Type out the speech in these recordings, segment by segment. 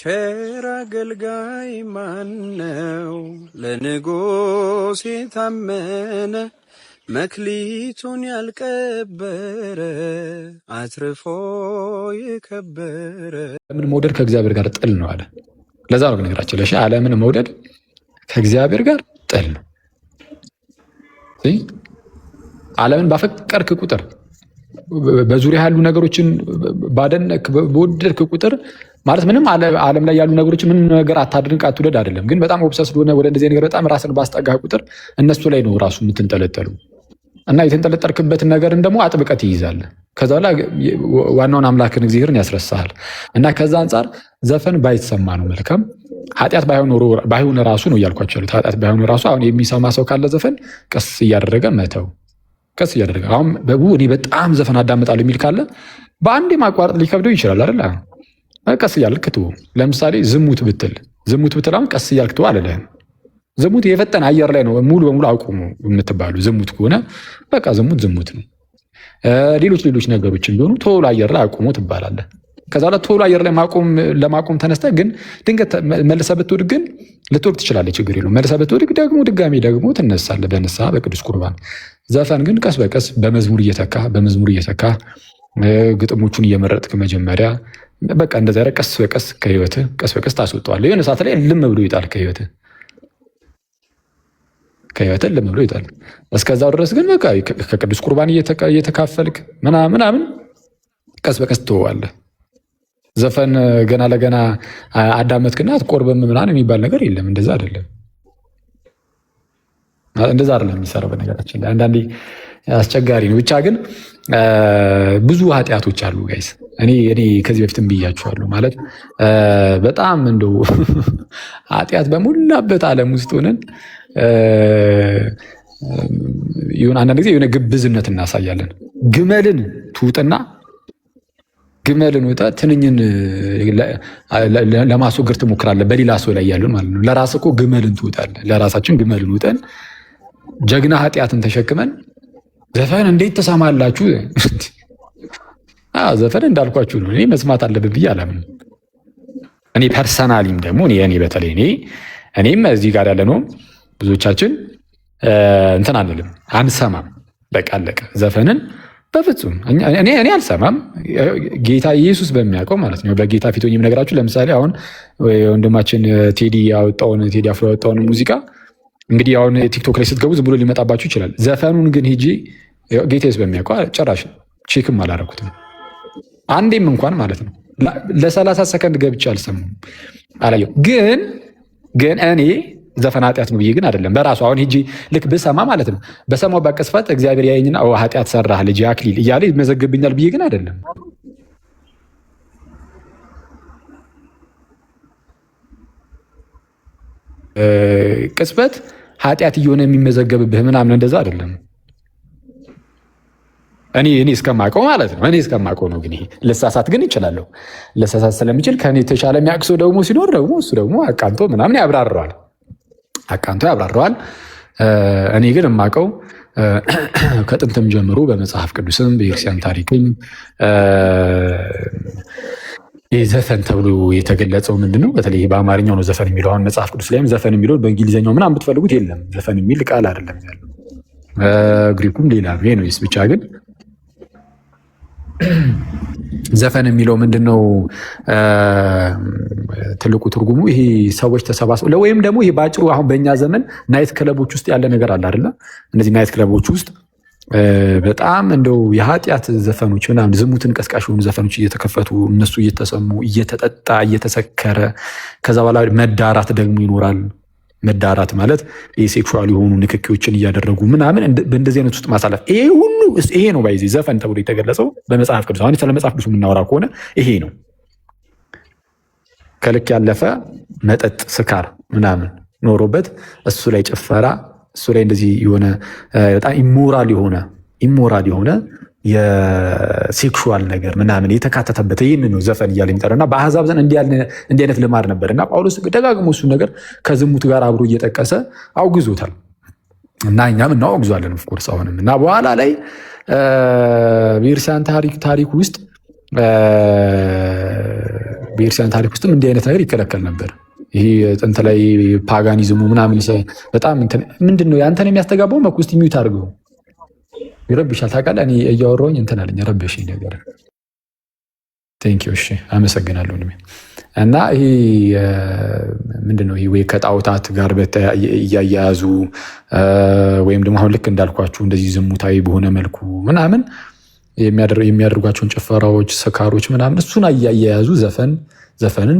ቸር አገልጋይ ማነው? ለንጉሥ የታመነ መክሊቱን ያልቀበረ አትርፎ የከበረ። ዓለምን መውደድ ከእግዚአብሔር ጋር ጥል ነው አለ። ለዛ ነው ነገራችን ለሽ ዓለምን መውደድ ከእግዚአብሔር ጋር ጥል ነው። ዓለምን ባፈቀርክ ቁጥር በዙሪያ ያሉ ነገሮችን ባደነክ በወደድክ ቁጥር ማለት ምንም ዓለም ላይ ያሉ ነገሮችን ምንም ነገር አታድንቅ አትውደድ አይደለም። ግን በጣም ኦብሰስ ሆነ ወደ እንደዚህ ነገር በጣም ራስን ባስጠጋህ ቁጥር እነሱ ላይ ነው ራሱ የምትንጠለጠሉ እና የተንጠለጠልክበትን ነገርን ደግሞ አጥብቀት ይይዛል። ከዛ በኋላ ዋናውን አምላክን እግዚአብሔርን ያስረሳሃል። እና ከዛ አንጻር ዘፈን ባይሰማ ነው መልካም። ኃጢአት ባይሆን ራሱ ነው እያልኳቸው ያሉት። ኃጢአት ባይሆን ራሱ አሁን የሚሰማ ሰው ካለ ዘፈን ቀስ እያደረገ መተው ቀስ እያደረገ አሁን እኔ በጣም ዘፈን አዳምጣለሁ የሚል ካለ በአንዴ ማቋረጥ ሊከብደው ይችላል አይደል? ቀስ እያልክ ትው። ለምሳሌ ዝሙት ብትል አሁን ቀስ እያልክ ትው አለልህም። ዝሙት የፈጠነ አየር ላይ ነው ሙሉ በሙሉ አቁሙ የምትባሉ። ዝሙት ከሆነ በቃ ዝሙት ነው። ሌሎች ነገሮችን ቢሆኑ ቶሎ አየር ላይ አቁሙ ትባላለህ። ከዛ ላይ ቶሎ አየር ላይ ለማቆም ተነስተ ግን ድንገት መልሰህ ብትወድቅ ግን ልትወድቅ ትችላለህ። ችግር የለውም። መልሰህ ብትወድቅ ድጋሚ ደግሞ ትነሳለህ በንስሐ በቅዱስ ቁርባን። ዘፈን ግን ቀስ በቀስ በመዝሙር እየተካ ግጥሞቹን እየመረጥክ መጀመሪያ በቃ እንደዛ ቀስ በቀስ ከህይወትህ ቀስ በቀስ ታስወጣዋለህ። የሆነ ሰዓት ላይ ልም ብሎ ይጣል ከህይወትህ ልም ብሎ ይጣል። እስከዛው ድረስ ግን በቃ ከቅዱስ ቁርባን እየተካፈልክ ምናምን ቀስ በቀስ ትተዋለህ። ዘፈን ገና ለገና አዳመጥክና አትቆርብም ምናምን የሚባል ነገር የለም። እንደዛ አይደለም የሚሰራው። በነገራችን ላይ አንዳንዴ አስቸጋሪ ነው። ብቻ ግን ብዙ ኃጢአቶች አሉ ጋይስ። እኔ ከዚህ በፊትም ብያችኋለሁ። ማለት በጣም እንደው ኃጢአት በሞላበት ዓለም ውስጥ ሆነን አንዳንድ ጊዜ የሆነ ግብዝነት እናሳያለን። ግመልን ውጠህ ትንኝን ለማስወገድ ትሞክራለህ። በሌላ ሰው ላይ ያሉን ማለት ነው። ለራስህ እኮ ግመልን ትውጣለህ። ለራሳችን ግመልን ውጠን ጀግና ኃጢአትን ተሸክመን ዘፈን እንዴት ተሰማላችሁ? ዘፈን እንዳልኳችሁ ነው። እኔ መስማት አለብን ብዬ አላምንም። እኔ ፐርሰናሊም ደግሞ በተለይ እኔም እዚህ ጋር ያለ ነው ብዙዎቻችን እንትን አንልም፣ አንሰማም። በቃ አለቀ። ዘፈንን በፍጹም እኔ አልሰማም። ጌታ ኢየሱስ በሚያውቀው ማለት ነው። በጌታ ፊት ሆኜ የምነግራችሁ ለምሳሌ አሁን ወንድማችን ቴዲ አፍሮ ያወጣውን ሙዚቃ እንግዲህ አሁን ቲክቶክ ላይ ስትገቡ ዝም ብሎ ሊመጣባችሁ ይችላል። ዘፈኑን ግን ሂጂ ጌታ ኢየሱስ በሚያውቀው ጭራሽ ቼክም አላረኩትም አንዴም እንኳን ማለት ነው። ለ30 ሰከንድ ገብቼ አልሰማም አላየው። ግን እኔ ዘፈን ኃጢአት ነው ብዬ ግን አይደለም። በራሱ አሁን ሂጂ ልክ ብሰማ ማለት ነው በሰማው በቅስፈት እግዚአብሔር ያየኝና ኃጢአት ሰራህ ልጅ አክሊል እያለ ይመዘግብኛል ብዬ ግን አይደለም። ቅስፈት ኃጢአት እየሆነ የሚመዘገብብህ ምናምን እንደዛ አይደለም። እኔ እስከማውቀው ማለት ነው። እኔ እስከማውቀው ነው። ግን ልሳሳት ግን ይችላለሁ። ልሳሳት ስለሚችል ከኔ የተሻለ የሚያቅሶ ደግሞ ሲኖር ደግሞ እሱ ደግሞ አቃንቶ ምናምን ያብራረዋል። እኔ ግን የማውቀው ከጥንትም ጀምሮ በመጽሐፍ ቅዱስም በኤርሲያን ታሪክም ዘፈን ተብሎ የተገለጸው ምንድነው? በተለይ በአማርኛው ነው ዘፈን የሚለው። አሁን መጽሐፍ ቅዱስ ላይም ዘፈን የሚለው በእንግሊዝኛው ምናምን ብትፈልጉት የለም። ዘፈን የሚል ቃል አይደለም ያለው። ግሪኩም ሌላ ነው። ይሄ ብቻ ግን ዘፈን የሚለው ምንድነው? ትልቁ ትርጉሙ ይሄ ሰዎች ተሰባስበው ወይም ደግሞ ይሄ ባጭሩ አሁን በእኛ ዘመን ናይት ክለቦች ውስጥ ያለ ነገር አለ አይደለ? እነዚህ ናይት ክለቦች ውስጥ በጣም እንደው የኃጢአት ዘፈኖች ምናምን ዝሙትን ቀስቃሽ የሆኑ ዘፈኖች እየተከፈቱ እነሱ እየተሰሙ እየተጠጣ እየተሰከረ ከዛ በኋላ መዳራት ደግሞ ይኖራል። መዳራት ማለት የሴክሹዋል የሆኑ ንክኪዎችን እያደረጉ ምናምን በእንደዚህ አይነት ውስጥ ማሳለፍ ይሄ ነው ባይዚ ዘፈን ተብሎ የተገለጸው በመጽሐፍ ቅዱስ። አሁን ስለ መጽሐፍ ቅዱስ የምናወራ ከሆነ ይሄ ነው። ከልክ ያለፈ መጠጥ፣ ስካር ምናምን ኖሮበት እሱ ላይ ጭፈራ፣ እሱ ላይ እንደዚህ የሆነ በጣም ኢሞራል የሆነ የሴክሹዋል ነገር ምናምን የተካተተበት ይህን ነው ዘፈን እያለ የሚጠራው እና በአሕዛብ ዘንድ እንዲህ አይነት ልማድ ነበር እና ጳውሎስ ደጋግሞ እሱን ነገር ከዝሙት ጋር አብሮ እየጠቀሰ አውግዞታል እና እኛም እናወግዟለን ኦፍኮርስ አሁንም። እና በኋላ ላይ በኤርሲያን ታሪክ ውስጥ በኤርሲያን ታሪክ ውስጥም እንዲህ አይነት ነገር ይከለከል ነበር። ይሄ ጥንት ላይ ፓጋኒዝሙ ምናምን በጣም ምንድን ነው ያንተን የሚያስተጋባው መኩስት ሚዩት አድርገው ይረብሻል። ታውቃለህ እኔ እያወራሁኝ እንትን አለኝ ረበሽኝ ነገር። ቴንኪው እሺ አመሰግናለሁ። እና ይሄ ምንድን ነው ወይ ከጣዖታት ጋር እያያያዙ ወይም ደግሞ አሁን ልክ እንዳልኳችሁ እንደዚህ ዝሙታዊ በሆነ መልኩ ምናምን የሚያደርጓቸውን ጭፈራዎች፣ ስካሮች ምናምን እሱን እያያያዙ ዘፈንን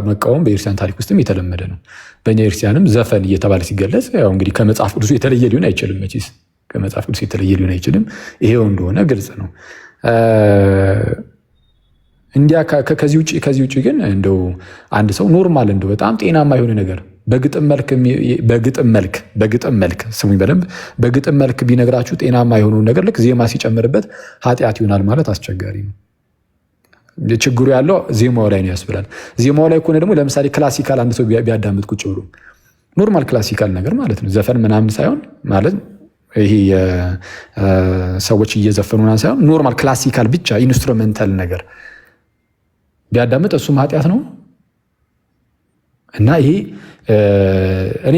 መቃወም በኤርሲያን ታሪክ ውስጥም የተለመደ ነው። በእኛ ኤርሲያንም ዘፈን እየተባለ ሲገለጽ ያው እንግዲህ ከመጽሐፍ ቅዱስ የተለየ ሊሆን አይችልም። መቼስ ከመጽሐፍ ቅዱስ የተለየ ሊሆን አይችልም። ይሄው እንደሆነ ግልጽ ነው። እንዲያ ከዚህ ውጭ ግን እንደው አንድ ሰው ኖርማል እንደው በጣም ጤናማ የሆነ ነገር በግጥም መልክ ስሙኝ በደንብ በግጥም መልክ ቢነግራችሁ ጤናማ የሆነውን ነገር ልክ ዜማ ሲጨምርበት ኃጢአት ይሆናል ማለት አስቸጋሪ ነው። ችግሩ ያለው ዜማው ላይ ነው ያስብላል። ዜማው ላይ ከሆነ ደግሞ ለምሳሌ ክላሲካል አንድ ሰው ቢያዳምጥ ቁጭ ብሎ ኖርማል ክላሲካል ነገር ማለት ነው ዘፈን ምናምን ሳይሆን ማለት ይሄ ሰዎች እየዘፈኑ ምናምን ሳይሆን ኖርማል ክላሲካል ብቻ ኢንስትሩሜንታል ነገር ቢያዳምጥ እሱም ኃጢአት ነው። እና ይሄ እኔ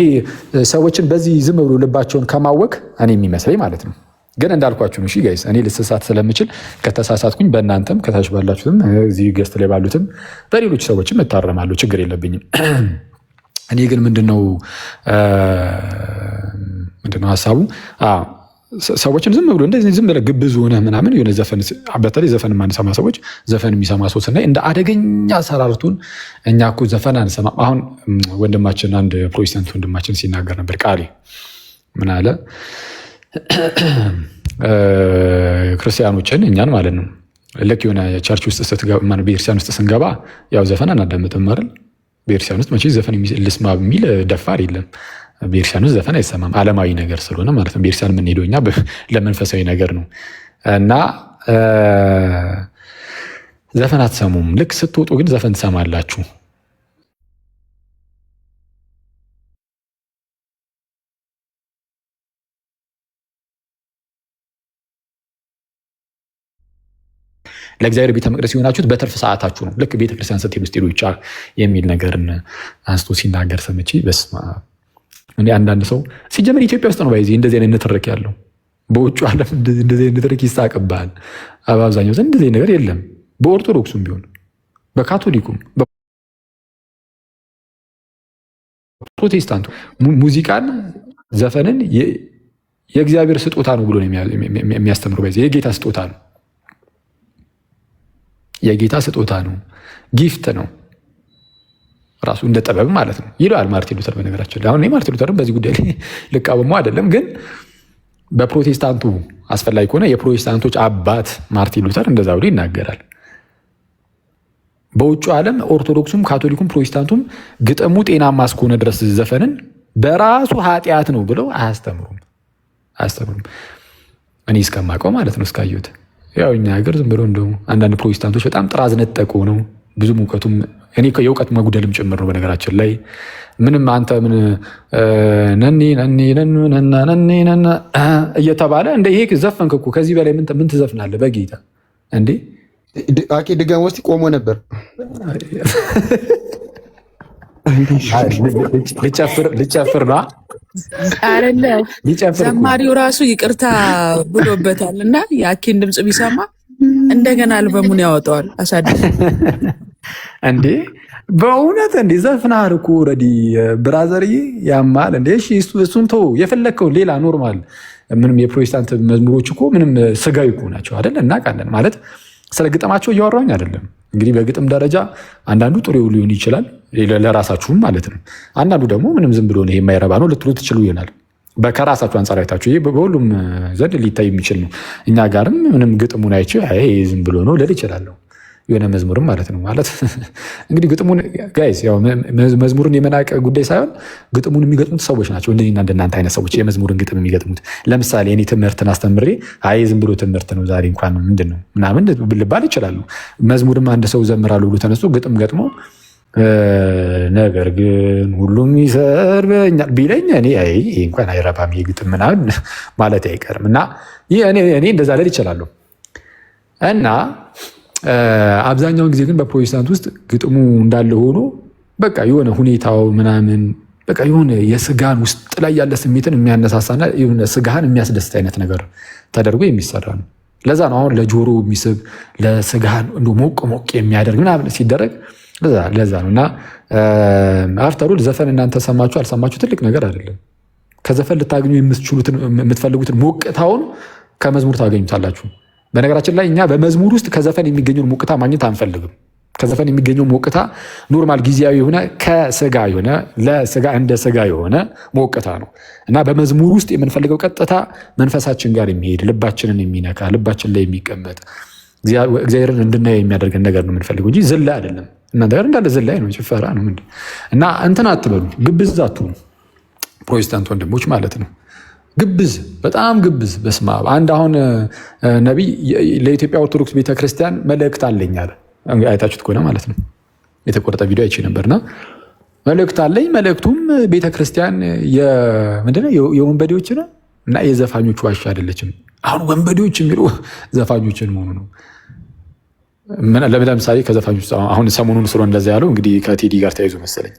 ሰዎችን በዚህ ዝም ብሎ ልባቸውን ከማወክ እኔ የሚመስለኝ ማለት ነው። ግን እንዳልኳችሁ እሺ ጋይስ እኔ ልስሳት ስለምችል ከተሳሳትኩኝ በእናንተም ከታች ባላችሁትም እዚህ ገስት ላይ ባሉትም በሌሎች ሰዎችም እታረማለሁ፣ ችግር የለብኝም። እኔ ግን ምንድነው ሀሳቡ ሰዎችን ዝም ብሎ እንደዚህ ዝም ብለህ ግብዝ ሆነህ ምናምን የሆነ ዘፈን በተለይ ዘፈን የማንሰማ ሰዎች ዘፈን የሚሰማ ሰው ስናይ እንደ አደገኛ ሰራርቱን እኛ እኮ ዘፈን አንሰማም። አሁን ወንድማችን አንድ ፕሮቴስታንት ወንድማችን ሲናገር ነበር። ቃሌ ምን አለ? ክርስቲያኖችን እኛን ማለት ነው ልክ የሆነ ቸርች ውስጥ ስትገባ ቤተክርስቲያን ውስጥ ስንገባ ያው ዘፈን አናዳምጥም አይደል? ቤተክርስቲያን ውስጥ መቼ ዘፈን ልስማ የሚል ደፋር የለም። ቤተክርስቲያን ውስጥ ዘፈን አይሰማም፣ ዓለማዊ ነገር ስለሆነ ማለት ነው። ቤተክርስቲያን የምንሄደው እኛ ለመንፈሳዊ ነገር ነው። እና ዘፈን አትሰሙም። ልክ ስትወጡ ግን ዘፈን ትሰማላችሁ። ለእግዚአብሔር ቤተ መቅደስ የሆናችሁት በትርፍ ሰዓታችሁ ነው። ልክ ቤተክርስቲያን ስትሄዱ ስትሄዱ ብቻ የሚል ነገርን አንስቶ ሲናገር ሰምቼ በስመ አብ። እኔ አንዳንድ ሰው ሲጀመር ኢትዮጵያ ውስጥ ነው ባይዚ እንደዚህ አይነት ንትርክ ያለው። በውጭ ዓለም እንደዚህ አይነት ንትርክ ይሳቅብሃል። በአብዛኛው ዘንድ እንደዚህ ነገር የለም። በኦርቶዶክሱም ቢሆን በካቶሊኩም በፕሮቴስታንቱ ሙዚቃን ዘፈንን የእግዚአብሔር ስጦታ ነው ብሎ ነው የሚያስተምሩ። ባይዚ የጌታ ስጦታ ነው፣ የጌታ ስጦታ ነው፣ ጊፍት ነው ራሱ እንደ ጥበብ ማለት ነው ይለዋል ማርቲን ሉተር። በነገራችን አሁን ማርቲን ሉተርም በዚህ ጉዳይ ላይ ልቃወመው አይደለም፣ ግን በፕሮቴስታንቱ አስፈላጊ ከሆነ የፕሮቴስታንቶች አባት ማርቲን ሉተር እንደዛ ብሎ ይናገራል። በውጭ ዓለም ኦርቶዶክሱም ካቶሊኩም ፕሮቴስታንቱም ግጥሙ ጤናማ እስከሆነ ድረስ ዘፈንን በራሱ ኃጢአት ነው ብለው አያስተምሩም። እኔ እስከማውቀው ማለት ነው እስካየሁት። ያው እኛ ሀገር ዝም ብሎ እንደው አንዳንድ ፕሮቴስታንቶች በጣም ጥራዝ ነጠቁ ነው ብዙ እውቀቱም እኔ የእውቀት መጉደልም ጭምር ነው። በነገራችን ላይ ምንም አንተ ምን ነኒ እየተባለ እንደ ይሄ ዘፈንክ እኮ ከዚህ በላይ ምን ትዘፍናለህ? በጌታ እንዴ አቂ ድጋም ውስጥ ቆሞ ነበር ልጨፍር ነው አይደለም። ዘማሪው ራሱ ይቅርታ ብሎበታል እና የአኪን ድምፅ ቢሰማ እንደገና አልበሙን ያወጣዋል። አሳድግ እንዴ በእውነት እንዴ ዘፍናር እኮ ኦልሬዲ ብራዘርዬ ያማል እንዴ። እሺ እሱን ተው፣ የፈለግከው ሌላ ኖርማል ምንም የፕሮቴስታንት መዝሙሮች እኮ ምንም ስጋዊ እኮ ናቸው አይደል? እናውቃለን ማለት ስለ ግጥማቸው እያወራኝ አይደለም። እንግዲህ በግጥም ደረጃ አንዳንዱ ጥሩ ሊሆን ይችላል ለራሳችሁም ማለት ነው። አንዳንዱ ደግሞ ምንም ዝም ብሎ ነው የማይረባ ነው ልትሉ ትችሉ ይሆናል። ከራሳችሁ አንጻር አይታችሁ ይሄ በሁሉም ዘንድ ሊታይ የሚችል ነው። እኛ ጋርም ምንም ግጥሙን አይቼ ይሄ ዝም ብሎ ነው ልል ይችላለሁ። የሆነ መዝሙርም ማለት ነው ማለት እንግዲህ ግጥሙን ጋይስ ያው መዝሙርን የመናቅ ጉዳይ ሳይሆን ግጥሙን የሚገጥሙት ሰዎች ናቸው። እንደዚህና እንደናንተ አይነት ሰዎች የመዝሙርን ግጥም የሚገጥሙት። ለምሳሌ እኔ ትምህርትን አስተምሬ አይ ዝም ብሎ ትምህርት ነው ዛሬ እንኳን ምንድን ነው ምናምን ልባል ይችላሉ። መዝሙርም አንድ ሰው ዘምራሉ ብሎ ተነስቶ ግጥም ገጥሞ ነገር ግን ሁሉም ይሰርበኛል ቢለኝ እኔ ይሄ እንኳን አይረባም ይሄ ግጥም ምናምን ማለት አይቀርም። እና እኔ እንደዛ ልል ይችላለሁ። እና አብዛኛውን ጊዜ ግን በፕሮቴስታንት ውስጥ ግጥሙ እንዳለ ሆኖ በቃ የሆነ ሁኔታው ምናምን በቃ የሆነ የስጋን ውስጥ ላይ ያለ ስሜትን የሚያነሳሳና የሆነ ስጋህን የሚያስደስት አይነት ነገር ተደርጎ የሚሰራ ነው። ለዛ ነው አሁን ለጆሮ የሚስብ ለስጋህን ሞቅ ሞቅ የሚያደርግ ምናምን ሲደረግ ለዛ ነው። እና አፍተሩል ዘፈን እናንተ ሰማችሁ አልሰማችሁ ትልቅ ነገር አይደለም። ከዘፈን ልታገኙ የምትፈልጉትን ሞቅታውን ከመዝሙር ታገኙታላችሁ። በነገራችን ላይ እኛ በመዝሙር ውስጥ ከዘፈን የሚገኘውን ሞቅታ ማግኘት አንፈልግም። ከዘፈን የሚገኘው ሞቅታ ኖርማል ጊዜያዊ የሆነ ከስጋ የሆነ ለስጋ እንደ ስጋ የሆነ ሞቅታ ነው እና በመዝሙር ውስጥ የምንፈልገው ቀጥታ መንፈሳችን ጋር የሚሄድ ልባችንን የሚነካ ልባችን ላይ የሚቀመጥ እግዚአብሔርን እንድናየው የሚያደርገን ነገር ነው የምንፈልገው እንጂ ዝላይ አይደለም። እናንተ ጋር እንዳለ ዝላይ ነው፣ ጭፈራ ነው። ምንድን እና እንትን አትበሉ፣ ግብዝ አትሁኑ ፕሮቴስታንት ወንድሞች ማለት ነው። ግብዝ፣ በጣም ግብዝ። በስመ አብ። አንድ አሁን ነቢይ ለኢትዮጵያ ኦርቶዶክስ ቤተክርስቲያን መልእክት አለኝ አለ። አይታችሁት ከሆነ ማለት ነው የተቆረጠ ቪዲዮ አይቼ ነበርና መልእክት አለኝ። መልእክቱም ቤተክርስቲያን ምንድነው የወንበዴዎች ነው እና የዘፋኞች ዋሻ አይደለችም። አሁን ወንበዴዎች የሚሉ ዘፋኞችን መሆኑ ነው። ለምሳሌ ከዘፋኞች አሁን ሰሞኑን ስለ እንደዛ ያለው እንግዲህ ከቴዲ ጋር ተያይዞ መሰለኝ።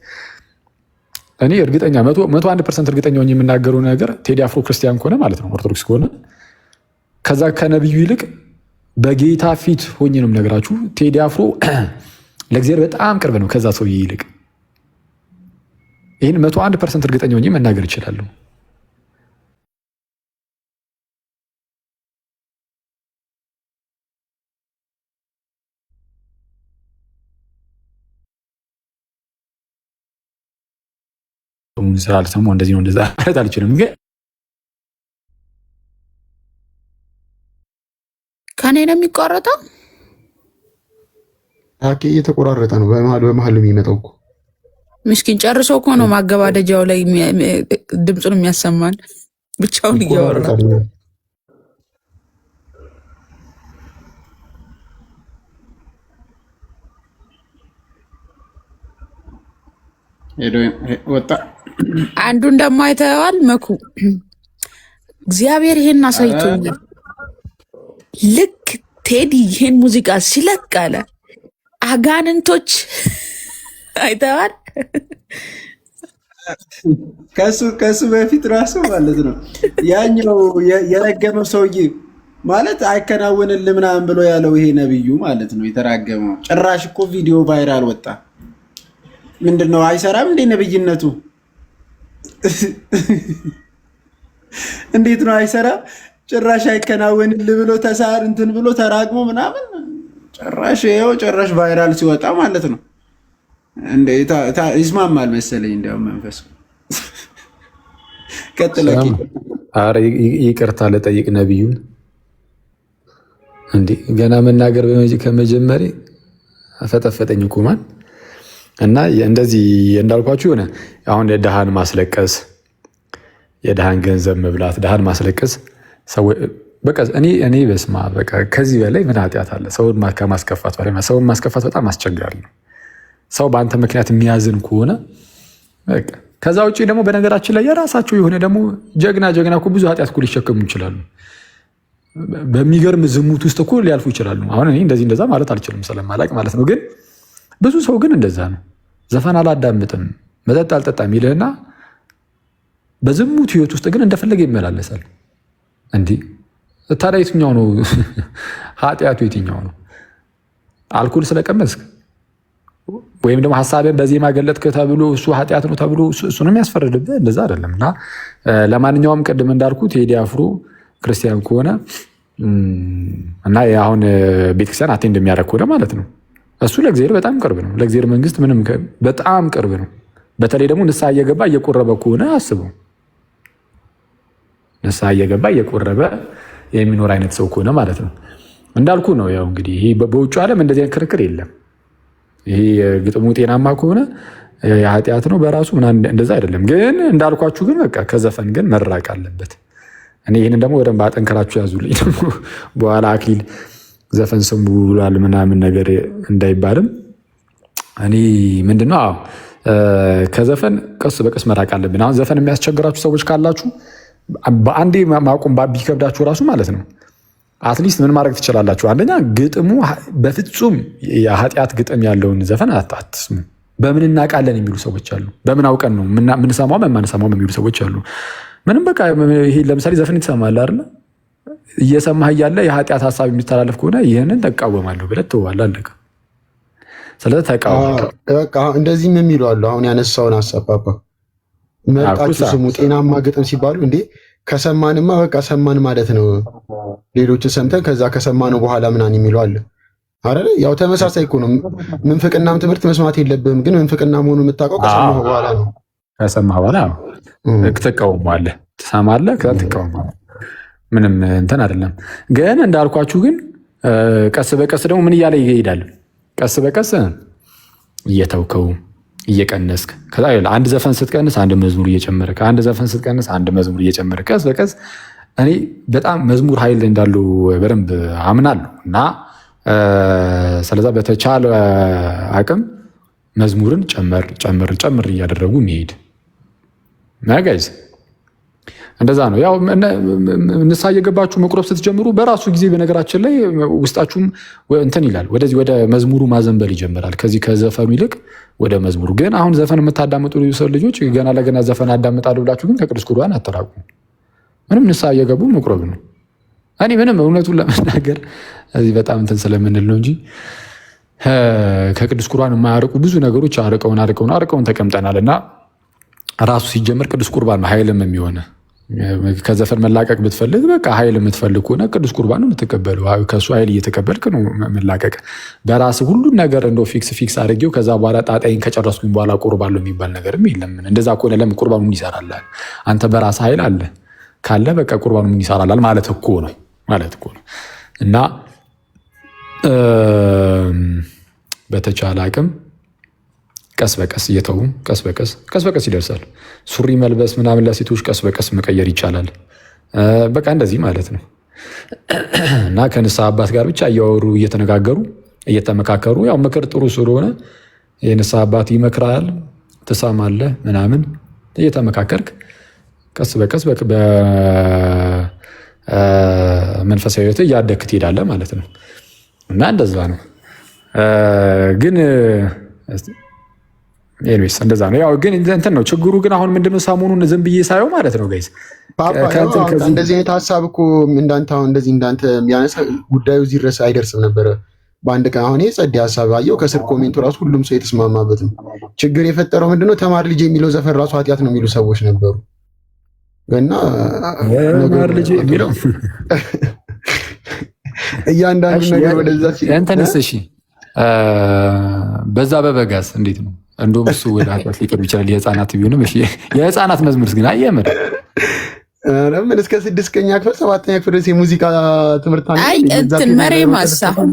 እኔ እርግጠኛ 101% እርግጠኛ ሆኜ የምናገረው ነገር ቴዲ አፍሮ ክርስቲያን ከሆነ ማለት ነው ኦርቶዶክስ ከሆነ ከዛ ከነብዩ ይልቅ በጌታ ፊት ሆኜ ነው የምነግራችሁ ቴዲ አፍሮ ለእግዚአብሔር በጣም ቅርብ ነው ከዛ ሰውዬ ይልቅ። ይህን 101% እርግጠኛ ሆኜ መናገር እችላለሁ። ስላልሰሙ እንደዚህ ነው እንደዛ ማለት አልችልም። ግን ከኔ ነው የሚቋረጠው። አኬ እየተቆራረጠ ነው በመሀል የሚመጣው እኮ ምስኪን ጨርሶ እኮ ነው ማገባደጃው ላይ ድምፁን የሚያሰማን ብቻውን እያወራ ወጣ። አንዱን ደግሞ አይተዋል መኩ እግዚአብሔር ይሄን አሳይቶኛል። ልክ ቴዲ ይሄን ሙዚቃ ሲለቅ አለ አጋንንቶች አይተዋል። ከሱ በፊት ራሱ ማለት ነው ያኛው የረገመው ሰውዬ ማለት አይከናወንልህ ምናምን ብሎ ያለው ይሄ ነብዩ ማለት ነው የተራገመው። ጭራሽ እኮ ቪዲዮ ቫይራል ወጣ። ምንድነው አይሰራም እንዴ ነብይነቱ? እንዴት ነው አይሰራም? ጭራሽ አይከናወንልህ ብሎ ተሳር እንትን ብሎ ተራግሞ ምናምን ጭራሽ ቫይራል ሲወጣ ማለት ነው እንዴ ይስማማል መሰለኝ። እንዲያውም መንፈሱ ቀጥለቂ። ኧረ ይቅርታ ልጠይቅ ነብዩን እንዴ ገና መናገር ከመጀመሪያ አፈጠፈጠኝ እኮ ማን እና እንደዚህ እንዳልኳችሁ ሆነ። አሁን ድሃን ማስለቀስ፣ የድሃን ገንዘብ መብላት፣ ድሃን ማስለቀስ በቃ እኔ በስማ በቃ ከዚህ በላይ ምን ኃጢአት አለ? ሰውን ከማስከፋት በላይ ሰውን ማስከፋት በጣም አስቸጋሪ ነው። ሰው በአንተ ምክንያት የሚያዝን ከሆነ በቃ ከዛ ውጭ ደግሞ በነገራችን ላይ የራሳቸው የሆነ ደግሞ ጀግና እኮ ብዙ ኃጢአት እኮ ሊሸከሙ ይችላሉ። በሚገርም ዝሙት ውስጥ እኮ ሊያልፉ ይችላሉ። አሁን እኔ እንደዛ ማለት አልችልም ስለማላቅ ማለት ነው። ግን ብዙ ሰው ግን እንደዛ ነው። ዘፈን አላዳምጥም መጠጥ አልጠጣም ይልህና በዝሙት ህይወት ውስጥ ግን እንደፈለገ ይመላለሳል። እንዲህ ታዲያ የትኛው ነው ኃጢአቱ? የትኛው ነው? አልኮል ስለቀመስክ ወይም ደግሞ ሀሳብን በዜማ ገለጥክ ተብሎ እሱ ኃጢአት ነው ተብሎ እሱንም ያስፈርድብህ? እንደዛ አይደለም። እና ለማንኛውም ቅድም እንዳልኩ ቴዲ አፍሮ ክርስቲያን ከሆነ እና አሁን ቤተክርስቲያን አቴንድ እንደሚያደርግ ከሆነ ማለት ነው እሱ ለእግዚአብሔር በጣም ቅርብ ነው። ለእግዚአብሔር መንግስት ምንም በጣም ቅርብ ነው። በተለይ ደግሞ ንስሐ እየገባ እየቆረበ ከሆነ አስበው። ንስሐ እየገባ እየቆረበ የሚኖር አይነት ሰው ከሆነ ማለት ነው። እንዳልኩ ነው ያው እንግዲህ ይሄ በውጭ ዓለም እንደዚህ አይነት ክርክር የለም። ይሄ ግጥሙ ጤናማ ከሆነ የኃጢአት ነው በራሱ ምናምን እንደዛ አይደለም። ግን እንዳልኳችሁ ግን በቃ ከዘፈን ግን መራቅ አለበት። እኔ ይህንን ደግሞ በደንብ አጠንከራችሁ ያዙልኝ። ደግሞ በኋላ አክሊል ዘፈን ስሙ ብሏል ምናምን ነገር እንዳይባልም እኔ ምንድነው ከዘፈን ቀስ በቀስ መራቅ አለብን። አሁን ዘፈን የሚያስቸግራችሁ ሰዎች ካላችሁ በአንዴ ማቆም ቢከብዳችሁ ራሱ ማለት ነው አትሊስት ምን ማድረግ ትችላላችሁ? አንደኛ ግጥሙ በፍጹም የኃጢአት ግጥም ያለውን ዘፈን አትስሙ። በምን እናውቃለን የሚሉ ሰዎች አሉ። በምን አውቀን ነው ምንሰማው የማንሰማው የሚሉ ሰዎች አሉ። ምንም በቃ ይሄ ለምሳሌ ዘፈን ትሰማለህ አይደለ? እየሰማህ እያለ የኃጢአት ሀሳብ የሚተላለፍ ከሆነ ይህንን ተቃወማለሁ ብለህ ትዋለህ። አለቀ። ስለዚህ ተቃወም። እንደዚህም የሚሉ አሉ። አሁን ያነሳውን ሀሳብ ፓፓ መርጣችሁ ስሙ። ጤናማ ግጥም ሲባሉ እንዴ ከሰማንማ በቃ ሰማን ማለት ነው። ሌሎችን ሰምተን ከዛ ከሰማነው በኋላ ምናምን የሚሉ አለ አይደል? ያው ተመሳሳይ እኮ ነው። ምንፍቅናም ትምህርት መስማት የለብህም፣ ግን ምንፍቅና መሆኑ የምታውቀው ከሰማህ በኋላ ነው። ከሰማህ በኋላ ትቃወማለህ፣ ትሰማለህ፣ ከዛ ትቃወማለህ። ምንም እንትን አይደለም። ግን እንዳልኳችሁ ግን ቀስ በቀስ ደግሞ ምን እያለ ይሄዳል? ቀስ በቀስ እየተውከው እየቀነስክ ከዛ አንድ ዘፈን ስትቀንስ አንድ መዝሙር እየጨመርክ አንድ ዘፈን ስትቀንስ አንድ መዝሙር እየጨመርክ ቀስ በቀስ እኔ በጣም መዝሙር ኃይል እንዳለው በደንብ አምናለሁ እና ስለዛ በተቻለ አቅም መዝሙርን ጨመር እያደረጉ መሄድ ጋይዝ እንደዛ ነው። ያው ንስሐ እየገባችሁ መቁረብ ስትጀምሩ በራሱ ጊዜ በነገራችን ላይ ውስጣችሁም እንትን ይላል፣ ወደዚህ ወደ መዝሙሩ ማዘንበል ይጀምራል። ከዚህ ከዘፈኑ ይልቅ ወደ መዝሙሩ። ግን አሁን ዘፈን የምታዳምጡ ልጆች ገና ለገና ዘፈን አዳምጣለሁ ብላችሁ ግን ከቅዱስ ቁርባን አተራቁ። ምንም ንስሐ እየገቡ መቁረብ ነው። እኔ ምንም እውነቱን ለመናገር እዚህ በጣም እንትን ስለምንል ነው እንጂ ከቅዱስ ቁርባን የማያርቁ ብዙ ነገሮች አርቀውን ተቀምጠናል። እና ራሱ ሲጀመር ቅዱስ ቁርባን ነው ኃይልም የሚሆነ ከዘፈን መላቀቅ ብትፈልግ በቃ ኃይል የምትፈልግ ከሆነ ቅዱስ ቁርባን ነው የምትቀበለው። ከእሱ ኃይል እየተቀበልክ ነው መላቀቅ። በራስ ሁሉን ነገር እንደው ፊክስ አድርጌው ከዛ በኋላ ጣጣይን ከጨረስኩኝ በኋላ ቁርባን ነው የሚባል ነገርም የለም። እንደዛ ከሆነ ለምን ቁርባኑ ምን ይሰራላል? አንተ በራስ ኃይል አለ ካለ በቃ ቁርባኑ ምን ይሰራላል ማለት እኮ ነው እና በተቻለ አቅም ቀስ በቀስ እየተው ቀስ በቀስ ይደርሳል። ሱሪ መልበስ ምናምን ለሴቶች ቀስ በቀስ መቀየር ይቻላል። በቃ እንደዚህ ማለት ነው እና ከንስሐ አባት ጋር ብቻ እያወሩ እየተነጋገሩ እየተመካከሩ፣ ያው ምክር ጥሩ ስለሆነ የንስሐ አባት ይመክራል፣ ትሰማለህ ምናምን እየተመካከርክ ቀስ በቀስ በመንፈሳዊ ሕይወት እያደግክ ትሄዳለህ ማለት ነው እና እንደዛ ነው ግን ኤኒዌይስ እንደዛ ነው። ያው ግን እንትን ነው ችግሩ። ግን አሁን ምንድነው ሰሞኑን ዝም ብዬ ሳየው ማለት ነው ጋይስ እንደዚህ አይነት ሀሳብ እኮ እንዳንተ ያነሳ ጉዳዩ እዚህ ድረስ አይደርስም ነበረ በአንድ ቀን። አሁን ጸድ ሀሳብ አየው ከስር ኮሜንቱ ራሱ ሁሉም ሰው የተስማማበት ነው። ችግር የፈጠረው ምንድነው ተማር ልጅ የሚለው ዘፈን ራሱ ኃጢአት ነው የሚሉ ሰዎች ነበሩ እና ተማር ልጅ የሚለው እያንዳንዱ ነገር ወደዛ እንትንስ እሺ በዛ በበጋስ እንዴት ነው? እንደውም እሱ ወደ ኃጢአት ሊቀርብ ይችላል። የህፃናት ቢሆንም እሺ የህፃናት መዝሙርስ ግን አየምር ምን እስከ 6ኛ ክፍል 7ኛ ክፍል ድረስ የሙዚቃ ትምህርት አለ። አይ እንትን መሬማስ አሁን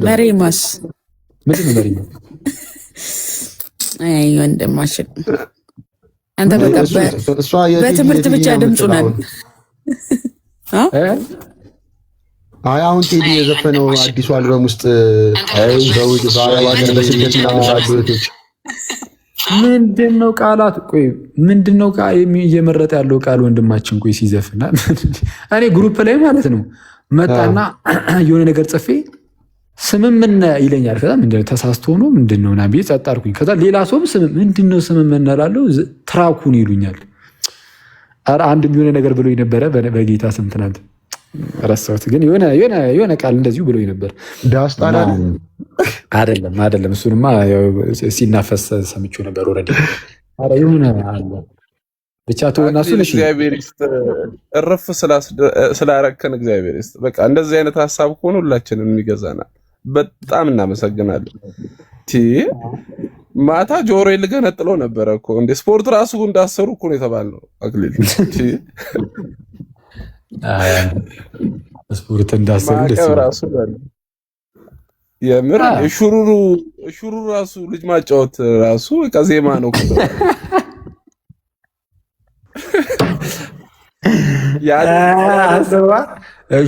መሬማስ ምንድን ነው መሬማ? አይ ወንድማችን አንተ በቃ በትምህርት ብቻ ድምፁ ነን። አይ አሁን ቴዲ የዘፈነው አዲሱ አልበም ውስጥ ምንድነው ቃላት? ቆይ ምንድነው እየመረጠ ያለው ቃል ወንድማችን? ቆይ ሲዘፍና እኔ ግሩፕ ላይ ማለት ነው መጣና የሆነ ነገር ጽፌ ስምምነ ይለኛል። ከዛ ምንድነው ተሳስቶ ነው ምንድነው ና ብዬ ጸጥ አልኩኝ። ከዛ ሌላ ሰውም ምንድነው ስምምነ እላለሁ ትራኩን ይሉኛል። ኧረ አንድ የሆነ ነገር ብሎ ነበረ በጌታ ስም ትናንት ረሳሁት። ግን የሆነ ቃል እንደዚሁ ብሎ ነበር። ዳስታና አይደለም እሱንማ ሲናፈስ ሰምቼው ነበር። ወረደ ኧረ የሆነ አለ ብቻ ተወና እሱን እሺ እግዚአብሔር ይስጥ። እረፍ ስላረከን እግዚአብሔር ይስጥ። በቃ እንደዚህ አይነት ሀሳብ ከሆነ ሁላችንም የሚገዛናል። በጣም እናመሰግናለን። ማታ ጆሮ ልገነጥለው ነበረ እኮ እንደ ስፖርት ራሱ እንዳሰሩ እኮ ነው የተባልነው። አክሊል ስፖርት እንዳሰሩ ራሱ የምር ሹሩሩ ራሱ ልጅ ማጫወት ራሱ በቃ ዜማ ነው እኮ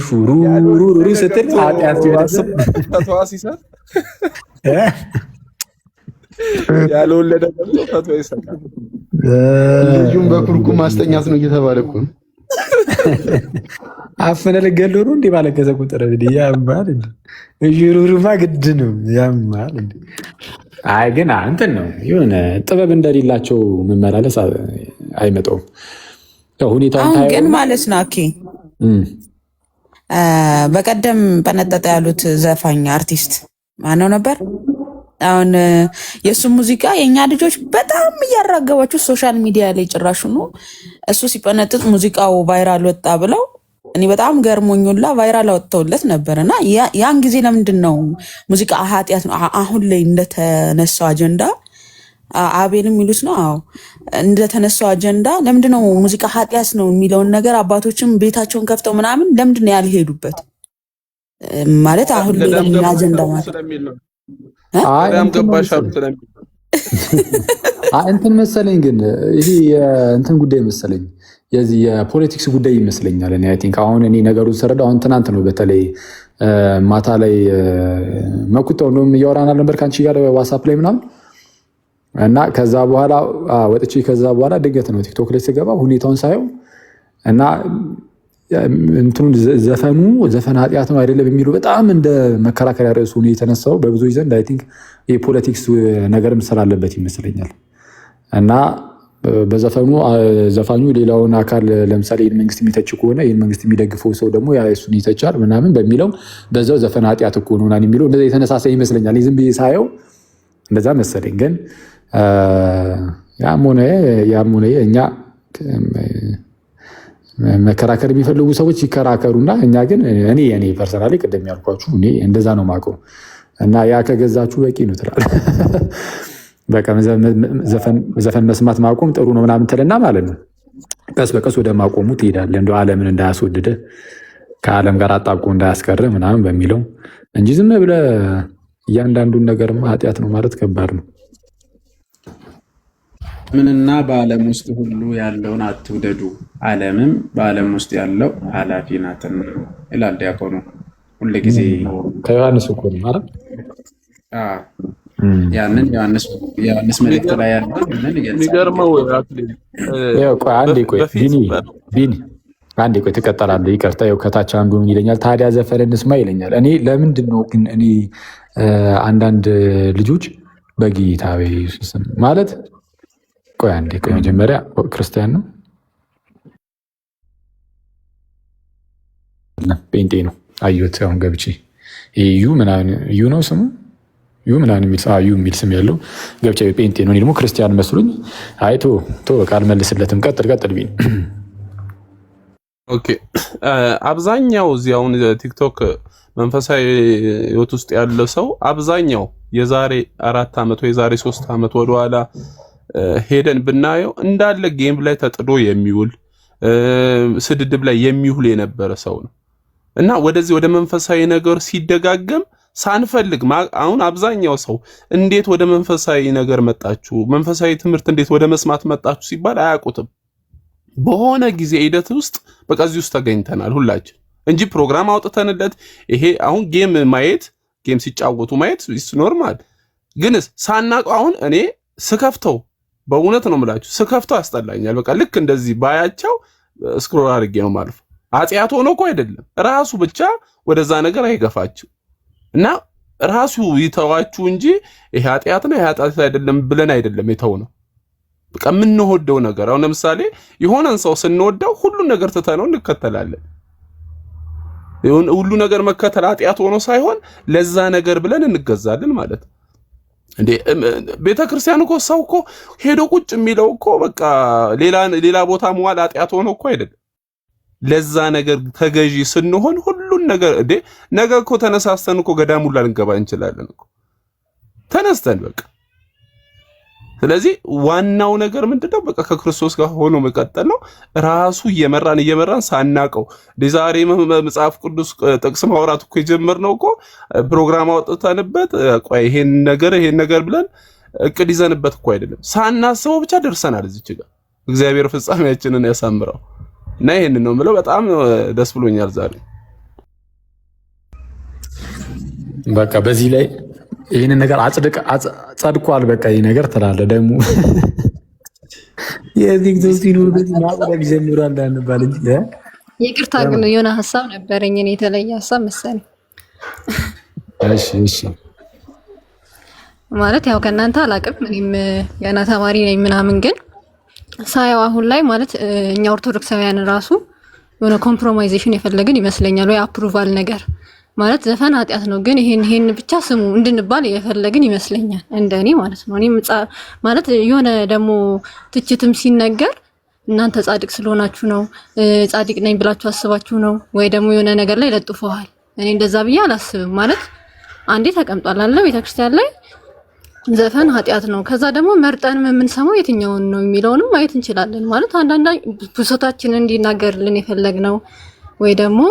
ሹሩሩ ስትል ኃጢአት ሲባስብ ሲሰጥ ያልወለደ ፈትዋ ይሰጣል። ልጁን በኩርኩም ማስተኛት ነው እየተባለ እኮ ነው። አፈነ ለገለው ነው እንዴ ባለቀሰ ቁጥር እንዴ ያማል እንዴ እዩሩሩማ ግድ ነው ያማል እንዴ። አይ ግን እንትን ነው የሆነ ጥበብ እንደሌላቸው መመላለስ አይመጣውም። ያው ሁኔታውን አሁን ግን ማለት ነው ኦኬ በቀደም በነጠጠ ያሉት ዘፋኝ አርቲስት ማነው ነበር? አሁን የእሱ ሙዚቃ የእኛ ልጆች በጣም እያራገባችሁ ሶሻል ሚዲያ ላይ ጭራሹ ነው እሱ ሲፈነጥጥ ሙዚቃው ቫይራል ወጣ ብለው እኔ በጣም ገርሞኙላ ቫይራል አወጥተውለት ነበር። እና ያን ጊዜ ለምንድን ነው ሙዚቃ ኃጢአት ነው አሁን ላይ እንደተነሳው አጀንዳ አቤልም የሚሉት ነው። አዎ እንደተነሳው አጀንዳ ለምንድን ነው ሙዚቃ ኃጢአት ነው የሚለውን ነገር አባቶችም ቤታቸውን ከፍተው ምናምን ለምንድን ነው ያልሄዱበት? ማለት አሁን ላይ ለምን አጀንዳ ማለት እንትን መሰለኝ። ግን ይሄ እንትን ጉዳይ መሰለኝ የዚህ የፖለቲክስ ጉዳይ ይመስለኛል። እኔ አይ ቲንክ አሁን እኔ ነገሩን ስረዳ አሁን ትናንት ነው በተለይ ማታ ላይ መኩተው ነው እያወራን ነበር ከአንቺ ጋር ዋትስአፕ ላይ ምናምን እና ከዛ በኋላ ወጥቼ ከዛ በኋላ ድንገት ነው ቲክቶክ ላይ ስገባ ሁኔታውን ሳየው እና እንትኑን ዘፈን ኃጢአት ነው አይደለም የሚሉ በጣም እንደ መከራከሪያ ርዕሱ ነው የተነሳው በብዙዎች ዘንድ። አይ ቲንክ የፖለቲክስ ነገርም ስላለበት ይመስለኛል እና በዘፈኑ ዘፋኙ ሌላውን አካል ለምሳሌ ይህን መንግስት የሚተች ከሆነ ይህን መንግስት የሚደግፈው ሰው ደግሞ እሱን ይተቻል ምናምን በሚለው በዛው ዘፈን ኃጢአት እኮ ነው የሚለው እንደዛ የተነሳሳ ይመስለኛል። ዝም ብዬ ሳየው እንደዛ መሰለኝ። ግን ያም ሆነ እኛ መከራከር የሚፈልጉ ሰዎች ይከራከሩና እኛ ግን እኔ ፐርሰናሊ ቅድም ያልኳችሁ እኔ እንደዛ ነው የማውቀው እና ያ ከገዛችሁ በቂ ነው ትላለህ። በቃ ዘፈን መስማት ማቆም ጥሩ ነው ምናምን ትልና ማለት ነው ቀስ በቀስ ወደ ማቆሙ ትሄዳለህ። እንደው ዓለምን እንዳያስወድደ ከዓለም ጋር አጣብቆ እንዳያስቀር ምናምን በሚለው እንጂ ዝም ብለህ እያንዳንዱን ነገርማ ኃጢአት ነው ማለት ከባድ ነው። ምንና በዓለም ውስጥ ሁሉ ያለውን አትውደዱ፣ ዓለምም በዓለም ውስጥ ያለው ኃላፊ ናትና ይላል ዲያቆኑ ሁልጊዜ ከዮሐንስ እኮ ነው ማለት ያንን ዮሐንስ መልእክት ላይ ያለው የሚገርመው ቢኒ አንዴ ቆይ ትቀጠላለህ። ይቅርታ ይኸው ከታች አንዱ ምን ይለኛል ታዲያ ዘፈን እንስማ ይለኛል። እኔ ለምንድን ነው ግን እኔ አንዳንድ ልጆች በጌታ በኢየሱስ ማለት ቆይ አንዴ ቆይ መጀመሪያ ክርስቲያን ነው ጴንጤ ነው አየሁት አሁን ገብቼ ዩ ነው ስሙ ዩ ምናምን የሚል ስም ያለው ገብቼ ጴንጤ ነው። እኔ ደግሞ ክርስቲያን መስሉኝ አይቶ በቃ አልመልስለትም። ቀጥል ቢኒ። ኦኬ አብዛኛው እዚህ አሁን ቲክቶክ መንፈሳዊ ህይወት ውስጥ ያለ ሰው አብዛኛው የዛሬ 4 ዓመት ወይ የዛሬ 3 ዓመት ወደኋላ ሄደን ብናየው እንዳለ ጌም ላይ ተጥዶ የሚውል ስድድብ ላይ የሚውል የነበረ ሰው ነው እና ወደዚህ ወደ መንፈሳዊ ነገር ሲደጋገም ሳንፈልግ አሁን አብዛኛው ሰው እንዴት ወደ መንፈሳዊ ነገር መጣችሁ፣ መንፈሳዊ ትምህርት እንዴት ወደ መስማት መጣችሁ ሲባል አያውቁትም። በሆነ ጊዜ ሂደት ውስጥ በቃ እዚህ ውስጥ ተገኝተናል ሁላችን እንጂ ፕሮግራም አውጥተንለት ይሄ አሁን ጌም ሲጫወቱ ማየት ኖርማል። ግን ሳናውቀው አሁን እኔ ስከፍተው በእውነት ነው የምላችሁ ስከፍተው ያስጠላኛል። በቃ ልክ እንደዚህ ባያቸው ስክሮል አድርጌ ነው ማለፍ። ኃጢአት ሆኖ እኮ አይደለም ራሱ ብቻ ወደዛ ነገር አይገፋችሁ እና ራሱ ይተዋችሁ እንጂ ይሄ ኃጢአት ነው ይሄ ኃጢአት አይደለም ብለን አይደለም የተውነው። በቃ የምንወደው ነገር አሁን ለምሳሌ የሆነን ሰው ስንወደው ሁሉን ነገር ትተነው እንከተላለን። ሁሉ ነገር መከተል ኃጢአት ሆኖ ሳይሆን ለዛ ነገር ብለን እንገዛለን ማለት ነው። እንዴ ቤተክርስቲያን እኮ ሰው እኮ ሄዶ ቁጭ የሚለው እኮ በቃ ሌላ ቦታ መዋል ኃጢአት ሆኖ እኮ አይደለም። ለዛ ነገር ተገዢ ስንሆን ሁሉን ነገር ነገ እኮ ተነሳስተን እኮ ገዳም ሁላ ልንገባ እንችላለን እኮ ተነስተን በቃ። ስለዚህ ዋናው ነገር ምንድነው? በቃ ከክርስቶስ ጋር ሆኖ መቀጠል ነው። ራሱ እየመራን ሳናቀው ዛሬ መጽሐፍ ቅዱስ ጥቅስ ማውራት እኮ የጀመርነው እኮ ፕሮግራም አውጥተንበት ቆይ ይሄን ነገር ብለን እቅድ ይዘንበት እኮ አይደለም። ሳናስበው ብቻ ደርሰናል እዚች ጋር። እግዚአብሔር ፍጻሜያችንን ያሳምረው እና ይሄንን ነው የምለው። በጣም ደስ ብሎኛል ዛሬ። በቃ በዚህ ላይ ይህንን ነገር ጸድቋል። በቃ ይህ ነገር ትላለህ ደግሞ የቲክቶክ ሲኖር ማቁረብ ጀምሯል አንባል እንጂ ይቅርታ ግን የሆነ ሀሳብ ነበረኝ እኔ የተለየ ሀሳብ መሰለኝ። እሺ ማለት ያው ከእናንተ አላቅም እኔም ገና ተማሪ ነኝ ምናምን፣ ግን ሳያው አሁን ላይ ማለት እኛ ኦርቶዶክሳውያን ራሱ የሆነ ኮምፕሮማይዜሽን የፈለግን ይመስለኛል፣ ወይ አፕሩቫል ነገር ማለት ዘፈን ኃጢአት ነው ግን ይሄን ብቻ ስሙ እንድንባል የፈለግን ይመስለኛል እንደኔ ማለት ነው። እኔ ማለት የሆነ ደግሞ ትችትም ሲነገር እናንተ ጻድቅ ስለሆናችሁ ነው ጻድቅ ነኝ ብላችሁ አስባችሁ ነው ወይ ደግሞ የሆነ ነገር ላይ ለጥፈዋል። እኔ እንደዛ ብዬ አላስብም። ማለት አንዴ ተቀምጧል አለ ቤተክርስቲያን ላይ ዘፈን ኃጢአት ነው። ከዛ ደግሞ መርጠን የምንሰማው የትኛውን ነው የሚለውንም ማየት እንችላለን። ማለት አንዳንድ ብሶታችንን እንዲናገርልን የፈለግነው ወይ ደግሞ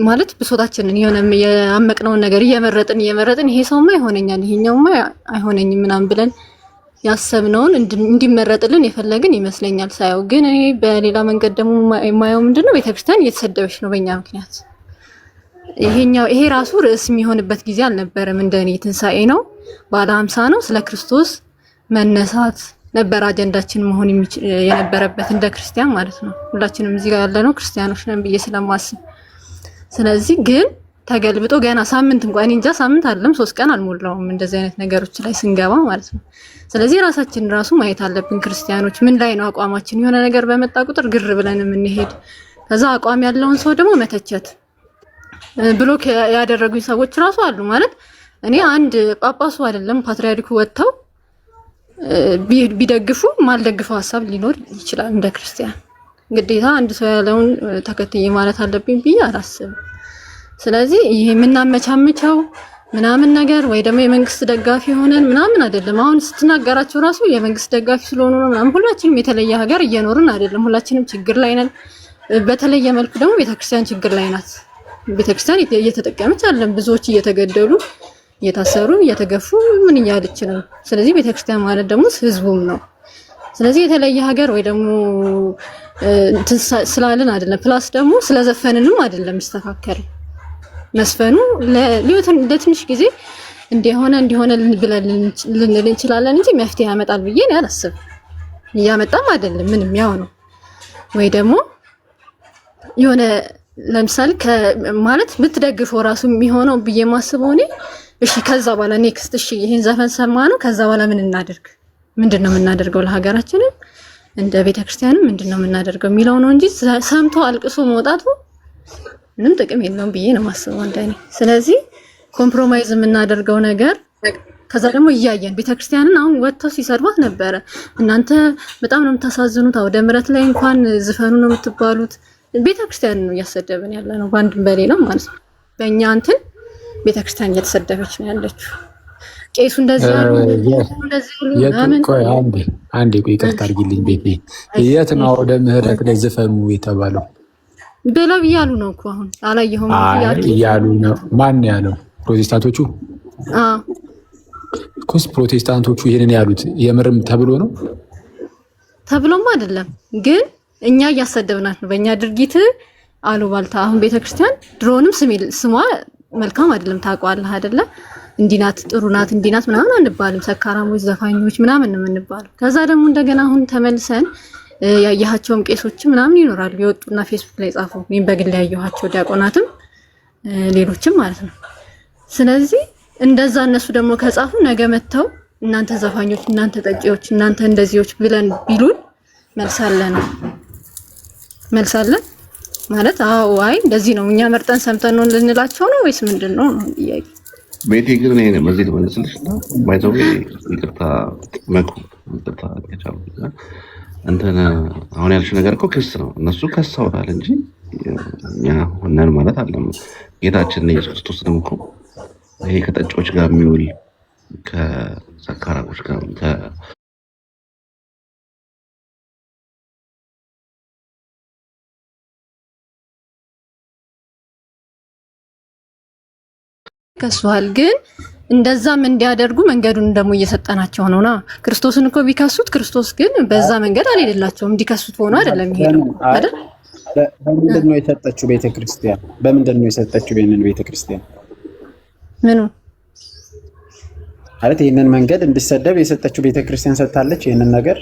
ማለት ብሶታችንን የሆነ ያመቅነውን ነገር እየመረጥን ይሄ ሰውማ ይሆነኛል ይሄኛውማ አይሆነኝም ምናምን ብለን ያሰብነውን እንዲመረጥልን የፈለግን ይመስለኛል ሳየው። ግን እኔ በሌላ መንገድ ደግሞ የማየው ምንድነው ቤተክርስቲያን እየተሰደበች ነው በእኛ ምክንያት። ይሄ ራሱ ርዕስ የሚሆንበት ጊዜ አልነበረም። እንደኔ ትንሳኤ ነው ባለ 50 ነው ስለ ክርስቶስ መነሳት ነበር አጀንዳችን መሆን የነበረበት እንደ ክርስቲያን ማለት ነው። ሁላችንም እዚህ ጋር ያለነው ክርስቲያኖች ነን ብዬ ስለማስብ፣ ስለዚህ ግን ተገልብጦ ገና ሳምንት እንኳን እንጃ ሳምንት አይደለም 3 ቀን አልሞላውም እንደዚህ አይነት ነገሮች ላይ ስንገባ ማለት ነው። ስለዚህ ራሳችን ራሱ ማየት አለብን። ክርስቲያኖች ምን ላይ ነው አቋማችን? የሆነ ነገር በመጣ ቁጥር ግር ብለን የምንሄድ፣ ከዛ አቋም ያለውን ሰው ደግሞ መተቸት፣ ብሎክ ያደረጉኝ ሰዎች ራሱ አሉ። ማለት እኔ አንድ ጳጳሱ አይደለም ፓትርያርኩ ወጥተው ቢደግፉ ማልደግፈው ሀሳብ ሊኖር ይችላል። እንደ ክርስቲያን ግዴታ አንድ ሰው ያለውን ተከትዬ ማለት አለብኝ ብዬ አላስብም። ስለዚህ ይሄ የምናመቻምቸው ምናምን ነገር ወይ ደግሞ የመንግስት ደጋፊ ሆነን ምናምን አይደለም። አሁን ስትናገራቸው ራሱ የመንግስት ደጋፊ ስለሆኑ ነው ምናምን። ሁላችንም የተለየ ሀገር እየኖርን አይደለም። ሁላችንም ችግር ላይ ነን። በተለየ መልኩ ደግሞ ቤተክርስቲያን ችግር ላይ ናት። ቤተክርስቲያን እየተጠቀመች አይደለም። ብዙዎች እየተገደሉ እየታሰሩ እየተገፉ ምን እያለች ነው። ስለዚህ ቤተክርስቲያን ማለት ደግሞ ህዝቡም ነው። ስለዚህ የተለየ ሀገር ወይ ደግሞ ስላልን አይደለም። ፕላስ ደግሞ ስለዘፈንንም አይደለም ይስተካከል መስፈኑ ለትንሽ ጊዜ እንዲሆነ ብለን ልንል እንችላለን እንጂ መፍትሄ ያመጣል ብዬ ነው አላስብም። እያመጣም አይደለም ምንም ያው ነው። ወይ ደግሞ የሆነ ለምሳሌ ማለት ብትደግፈው ራሱ የሚሆነው ብዬ ማስበው እኔ እሺ ከዛ በኋላ ኔክስት እሺ ይሄን ዘፈን ሰማነው ከዛ በኋላ ምን እናደርግ? ምንድነው የምናደርገው? ለሀገራችንም እንደ ቤተክርስቲያንም ምንድነው የምናደርገው የሚለው ነው እንጂ ሰምቶ አልቅሶ መውጣቱ ምንም ጥቅም የለውም ብዬ ነው ማስበው እንደኔ። ስለዚህ ኮምፕሮማይዝ የምናደርገው ነገር ከዛ ደግሞ እያየን ቤተክርስቲያንን አሁን ወጥተው ሲሰርባት ነበረ። እናንተ በጣም ነው የምታሳዝኑት፣ አውደ ምሕረት ላይ እንኳን ዝፈኑ ነው የምትባሉት። ቤተክርስቲያን ነው እያሰደብን ያለ ነው በአንድም በሌላም ማለት ነው። በእኛ እንትን ቤተክርስቲያን እየተሰደበች ነው ያለችው። ቄሱ እንደዚህ ያሉ አንዴ ቆይ ይቅርታ አድርጊልኝ ቤቴ። የት ነው አውደ ምሕረት ላይ ዝፈኑ የተባለው? ብለው እያሉ ነው እኮ አሁን አላየሁም እያሉ ነው። ማን ያለው? ፕሮቴስታንቶቹ? እኮስ ፕሮቴስታንቶቹ ይሄንን ያሉት የምርም ተብሎ ነው? ተብሎም አይደለም ግን እኛ እያሰደብናት ነው በእኛ ድርጊት አሉባልታ። አሁን ቤተክርስቲያን ድሮንም ስሟ መልካም አይደለም ታውቀዋለህ አይደለ? እንዲናት ጥሩ ናት እንዲናት ምናምን አንባልም። ሰካራሞች፣ ዘፋኞች ምናምን ነው የምንባለው። ከዛ ደግሞ እንደገና አሁን ተመልሰን ያያቸውም ቄሶች ምናምን ይኖራሉ የወጡና ፌስቡክ ላይ ጻፉ። እኔም በግል ያየኋቸው ዲያቆናትም ሌሎችም ማለት ነው። ስለዚህ እንደዛ እነሱ ደግሞ ከጻፉ ነገ መተው እናንተ ዘፋኞች፣ እናንተ ጠጪዎች፣ እናንተ እንደዚዎች ብለን ቢሉን መልሳለን ማለት አዎ አይ እንደዚህ ነው እኛ መርጠን ሰምተን ነው ልንላቸው ነው ወይስ ምንድነው ነው ጥያቄ። ቤቴ ግን እኔ በዚህ ልመልስልሽ ባይዘው ይቅርታ ይቅርታ ከቻሉ እንትን አሁን ያልሽ ነገር እኮ ክስ ነው። እነሱ ከሰውታል እንጂ እኛ ሆነን ማለት አለም። ጌታችን ኢየሱስ ክርስቶስ ደግሞ እኮ ይሄ ከጠጪዎች ጋር የሚውል ከሰካራሞች ጋር ከሷል ግን እንደዛም እንዲያደርጉ መንገዱን ደግሞ እየሰጠናቸው ነውና ክርስቶስን እኮ ቢከሱት ክርስቶስ ግን በዛ መንገድ አልሄደላቸውም። እንዲከሱት ሆኖ አይደለም ይሄዱ አይደል? በምንድን ነው የሰጠችው ቤተክርስቲያን? በምንድን ነው የሰጠችው ይሄንን ቤተክርስቲያን? ምኑ ማለት ይህንን መንገድ እንዲሰደብ የሰጠችው ቤተክርስቲያን ሰጥታለች። ይህንን ነገር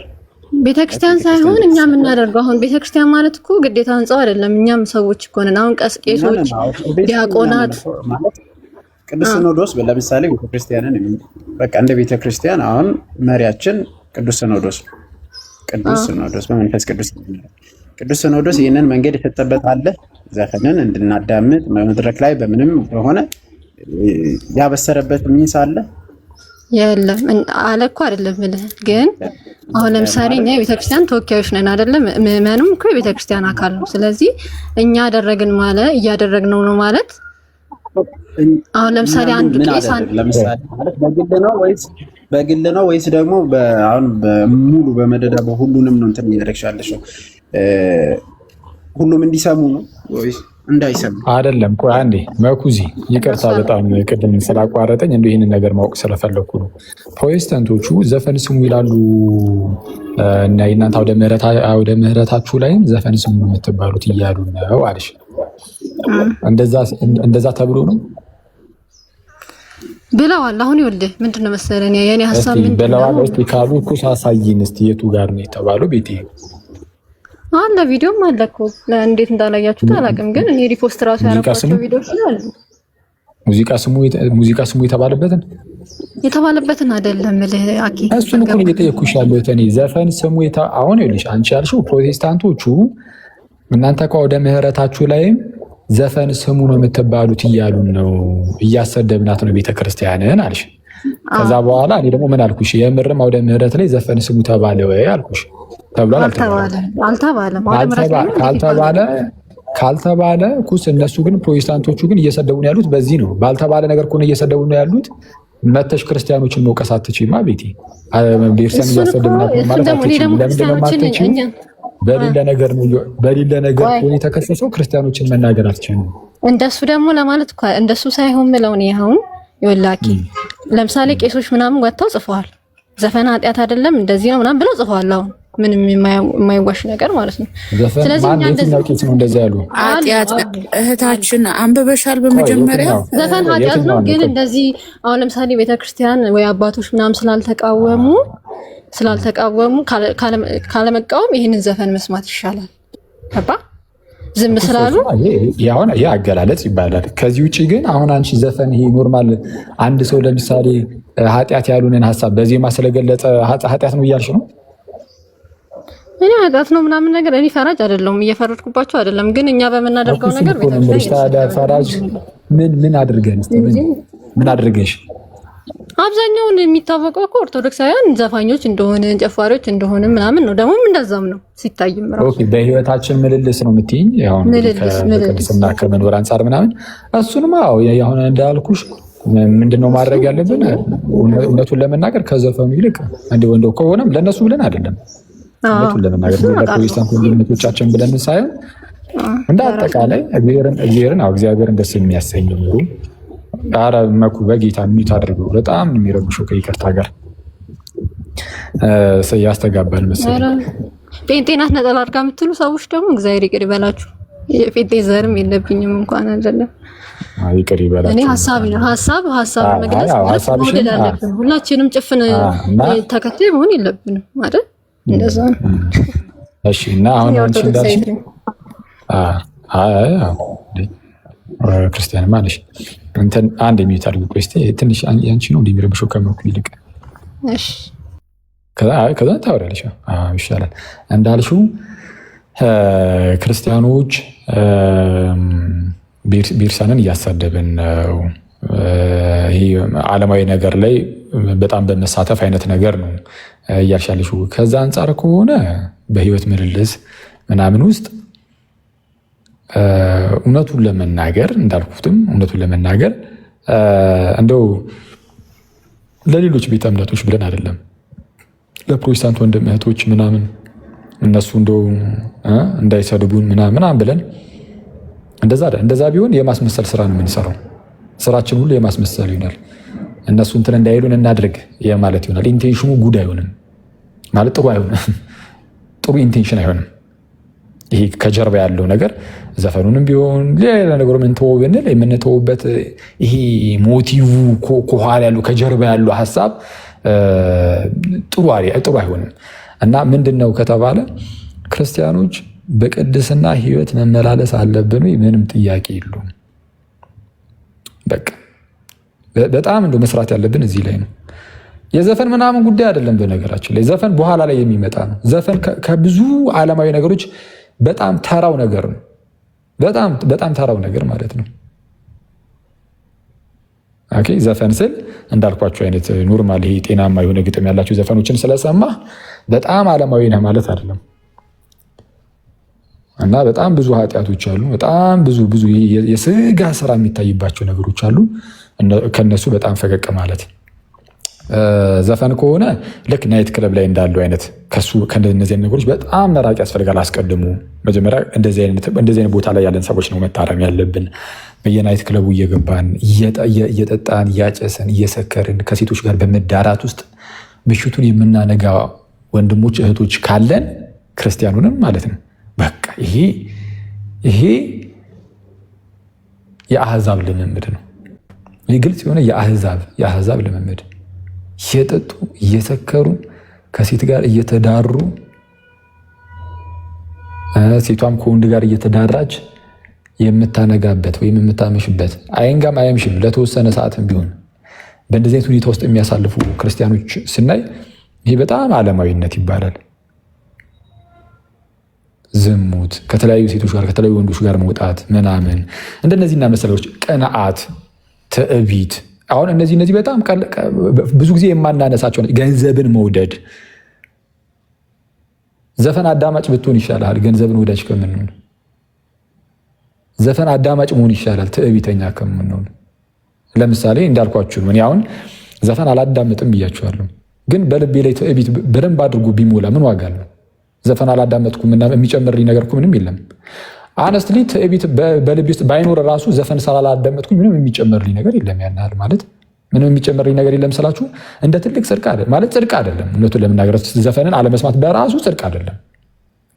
ቤተክርስቲያን ሳይሆን እኛ የምናደርገው አሁን ቤተክርስቲያን ማለት እኮ ግዴታ ህንጻው አይደለም። እኛም ሰዎች እኮ ነን። አሁን ቄሶች፣ ዲያቆናት ቅዱስ ሲኖዶስ ለምሳሌ ቤተክርስቲያንን በቃ እንደ ቤተክርስቲያን አሁን መሪያችን ቅዱስ ሲኖዶስ ነው። ቅዱስ ሲኖዶስ በመንፈስ ቅዱስ ሲኖዶስ ይህንን መንገድ የሰጠበት አለ። ዘፈንን እንድናዳምጥ መድረክ ላይ በምንም በሆነ ያበሰረበት ሚንስ አለ የለም አለ እኮ አይደለም። ግን አሁን ለምሳሌ እኛ የቤተክርስቲያን ተወካዮች ነን አይደለም? ምዕመኑም እኮ የቤተክርስቲያን አካል ነው። ስለዚህ እኛ ያደረግን ማለት እያደረግነው ነው ማለት አሁን ለምሳሌ አንድ ቄስ ለምሳሌ ማለት በግል ነው ወይስ ደግሞ አሁን በሙሉ በመደዳ በሁሉንም ነው እንትን እያደረግሻለሽ? ሁሉም እንዲሰሙ ነው ወይስ እንዳይሰሙ? አይደለም። ቆይ አንዴ መኩዚ ይቅርታ፣ በጣም ቅድም ስላቋረጠኝ እንደው ይህንን ነገር ማወቅ ስለፈለኩ ነው። ፕሮቴስታንቶቹ ዘፈን ስሙ ይላሉ እና እናንተ አውደ ምህረታችሁ ላይም ዘፈን ስሙ የምትባሉት እያሉ ነው አለሽ። እንደዛ ተብሎ ነው ብለዋል። አሁን ይኸውልህ ምንድነው መሰለኝ የኔ ሐሳብ ምንድነው ብለዋል። እስቲ ካሉ እኮ ሳሳይን እስቲ የቱ ጋር ነው የተባለው? ቤቴ አለ ቪዲዮም አለ እኮ እንዴት እንዳላያችሁት አላውቅም፣ ግን እኔ ሪፖስት ራሱ ያረኳቸው ቪዲዮዎች አሉ። ሙዚቃ ስሙ የተባለበትን አይደለም አኪ እሱን እኮ እየጠየኩሽ ያለሁት እኔ ዘፈን ስሙ አሁን ይኸውልሽ አንቺ ያልሽው ፕሮቴስታንቶቹ እናንተ ከወደ ምህረታችሁ ላይም ዘፈን ስሙ ነው የምትባሉት እያሉን ነው፣ እያሰደብናት ነው ቤተክርስቲያንን አልሽ። ከዛ በኋላ እኔ ደግሞ ምን አልኩሽ? የምርም አውደ ምህረት ላይ ዘፈን ስሙ ተባለ ወይ አልኩሽ። ተብሏል ካልተባለ ኩስ እነሱ ግን ፕሮቴስታንቶቹ ግን እየሰደቡ ነው ያሉት። በዚህ ነው ባልተባለ ነገር እኮ ነው እየሰደቡ ነው ያሉት። መተሽ ክርስቲያኖችን መውቀስ አትችይማ ቤቴ። ቤተክርስቲያን እያሰደብናት ነው ማለት አትችይም። ለምንድን ነው የማትችይው? በሌለ ነገር ሆነ የተከሰሰው ክርስቲያኖችን መናገር አትችልም። እንደሱ ደግሞ ለማለት እኮ እንደሱ ሳይሆን ምለው ነው አሁን ይወላኪ ለምሳሌ ቄሶች ምናምን ወጥተው ጽፈዋል። ዘፈን ኃጢአት አይደለም እንደዚህ ነው ምናምን ብለው ጽፈዋል። አሁን ምንም የማይዋሽ ነገር ማለት ነው። ስለዚህ እኛ እንደዚህ ያሉ ኃጢአት እህታችን አንበበሻል። በመጀመሪያ ዘፈን ኃጢአት ነው፣ ግን እንደዚህ አሁን ለምሳሌ ቤተክርስቲያን ወይ አባቶች ምናምን ስላልተቃወሙ ካለመቃወም ይህንን ዘፈን መስማት ይሻላል። ገባ? ዝም ስላሉ ይሄ አገላለጽ ይባላል። ከዚህ ውጭ ግን አሁን አንቺ ዘፈን ይሄ ኖርማል አንድ ሰው ለምሳሌ ኃጢአት ያሉንን ሀሳብ በዜማ ስለገለጸ ኃጢአት ነው እያልሽ ነው? እኔ ኃጢአት ነው ምናምን ነገር እኔ ፈራጅ አይደለሁም፣ እየፈረድኩባቸው አይደለም። ግን እኛ በመናደርገው ነገር ፈራጅ ምን አድርገሽ አብዛኛውን የሚታወቀው እኮ ኦርቶዶክሳውያን ዘፋኞች እንደሆነ ጨፋሪዎች እንደሆነ ምናምን ነው። ደግሞ እንደዛም ነው ሲታይም ራሱ። ኦኬ በህይወታችን ምልልስ ነው የምትይኝ? አሁን ከቅድስና ከመኖር አንጻር ምናምን እሱንም አዎ ያሁን እንዳልኩሽ ምንድነው ማድረግ ያለብን? እውነቱን ለመናገር ከዘፈኑ ይልቅ እንደው ከሆነም ለነሱ ብለን አይደለም እውነቱን ለመናገር ለፕሮቴስታንት ወንድሞቻችን ብለን ሳይሆን እንደ አጠቃላይ እግዚአብሔርን ደስ የሚያሰኘው ኑሮ ኧረ መኩ በጌታ ሚዩት አድርገው። በጣም የሚረብሸው ከይቅርታ ጋር ያስተጋባል መሰለኝ። ጴንጤ ናት ነጠላ አድርጋ የምትሉ ሰዎች ደግሞ እግዚአብሔር ይቅር ይበላችሁ። የጴንጤ ዘርም የለብኝም እንኳን አይደለም። ይቅር ይበላችሁ። እኔ ሀሳብ መግለጽ መውደድ አለብን። ሁላችንም ጭፍን ተከታይ መሆን የለብንም ማለት እንደዛ ነው። እሺ እና አሁን አንቺ እንዳልሽ ክርስቲያን ማለሽ እንትን አንድ የሚዩት አድርጉ። ቆይ እስኪ ትንሽ አንቺ ነው እንደሚረብሽው ከመኩ ይልቅ። እሺ ከዛ ታወሪያለሽ። ይሻላል እንዳልሽው ክርስቲያኖች ቤርሳንን እያሳደብን ነው። ይሄ ዓለማዊ ነገር ላይ በጣም በመሳተፍ አይነት ነገር ነው እያልሻለሽ። ከዛ አንጻር ከሆነ በህይወት ምልልስ ምናምን ውስጥ እውነቱን ለመናገር እንዳልኩትም እውነቱን ለመናገር እንደው ለሌሎች ቤተ እምነቶች ብለን አይደለም ለፕሮቴስታንት ወንድም እህቶች ምናምን እነሱ እንደው እንዳይሰድቡን ምናምን ብለን እንደዛ ቢሆን የማስመሰል ስራ ነው የምንሰራው። ስራችን ሁሉ የማስመሰል ይሆናል። እነሱ እንትን እንዳይሉን እናድርግ ማለት ይሆናል። ኢንቴንሽኑ ጉድ አይሆንም ማለት ጥሩ አይሆንም። ጥሩ ኢንቴንሽን አይሆንም። ይሄ ከጀርባ ያለው ነገር ዘፈኑንም ቢሆን ሌላ ነገሩ የምንተወው ብንል የምንተውበት ይሄ ሞቲቭ ከኋላ ያለው ከጀርባ ያለው ሀሳብ ጥሩ አይሆንም። እና ምንድን ነው ከተባለ ክርስቲያኖች በቅድስና ህይወት መመላለስ አለብን ወይ? ምንም ጥያቄ የለውም። በቃ በጣም እንደው መስራት ያለብን እዚህ ላይ ነው። የዘፈን ምናምን ጉዳይ አይደለም። በነገራችን ላይ ዘፈን በኋላ ላይ የሚመጣ ነው። ዘፈን ከብዙ ዓለማዊ ነገሮች በጣም ተራው ነገር ነው። በጣም ተራው ነገር ማለት ነው። ኦኬ ዘፈን ስል እንዳልኳቸው አይነት ኖርማል ይሄ ጤናማ የሆነ ግጥም ያላቸው ዘፈኖችን ስለሰማህ በጣም ዓለማዊ ነህ ማለት አይደለም። እና በጣም ብዙ ኃጢአቶች አሉ። በጣም ብዙ የስጋ ስራ የሚታይባቸው ነገሮች አሉ። ከነሱ በጣም ፈቀቅ ማለት ዘፈን ከሆነ ልክ ናይት ክለብ ላይ እንዳለው አይነት ከእነዚህ ነገሮች በጣም መራቅ ያስፈልጋል። አስቀድሞ መጀመሪያ እንደዚህ አይነት ቦታ ላይ ያለን ሰዎች ነው መታረም ያለብን። በየናይት ክለቡ እየገባን እየጠጣን እያጨሰን እየሰከርን ከሴቶች ጋር በመዳራት ውስጥ ምሽቱን የምናነጋ ወንድሞች እህቶች ካለን ክርስቲያኑንም ማለት ነው በቃ ይሄ የአህዛብ ልምምድ ነው። ይህ ግልጽ የሆነ የአህዛብ ልምምድ እየጠጡ እየሰከሩ ከሴት ጋር እየተዳሩ ሴቷም ከወንድ ጋር እየተዳራች የምታነጋበት ወይም የምታመሽበት አይንጋም አያምሽም ለተወሰነ ሰዓትም ቢሆን በእንደዚህ አይነት ሁኔታ ውስጥ የሚያሳልፉ ክርስቲያኖች ስናይ ይሄ በጣም ዓለማዊነት ይባላል። ዝሙት፣ ከተለያዩ ሴቶች ጋር ከተለያዩ ወንዶች ጋር መውጣት ምናምን እንደነዚህና መሰሎች፣ ቅንዓት፣ ትዕቢት አሁን እነዚህ በጣም ብዙ ጊዜ የማናነሳቸው ገንዘብን መውደድ። ዘፈን አዳማጭ ብትሆን ይሻላል ገንዘብን ወዳጅ ከምንሆን። ዘፈን አዳማጭ መሆን ይሻላል ትዕቢተኛ ከምንሆን። ለምሳሌ እንዳልኳችሁ ነው። እኔ አሁን ዘፈን አላዳምጥም ብያችኋለሁ፣ ግን በልቤ ላይ ትዕቢት በደንብ አድርጎ ቢሞላ ምን ዋጋ አለው? ዘፈን አላዳመጥኩም እና የሚጨምርልኝ ነገር እኮ ምንም የለም። አነስትሊ ትዕቢት በልቤ ውስጥ ባይኖር ራሱ ዘፈን ስላላዳመጥኩኝ ምንም የሚጨምርልኝ ነገር የለም። ያን ያህል ማለት ምንም የሚጨምርልኝ ነገር የለም ስላችሁ እንደ ትልቅ ጽድቅ አይደለም። እውነቱን ለመናገር ዘፈንን አለመስማት በራሱ ጽድቅ አይደለም።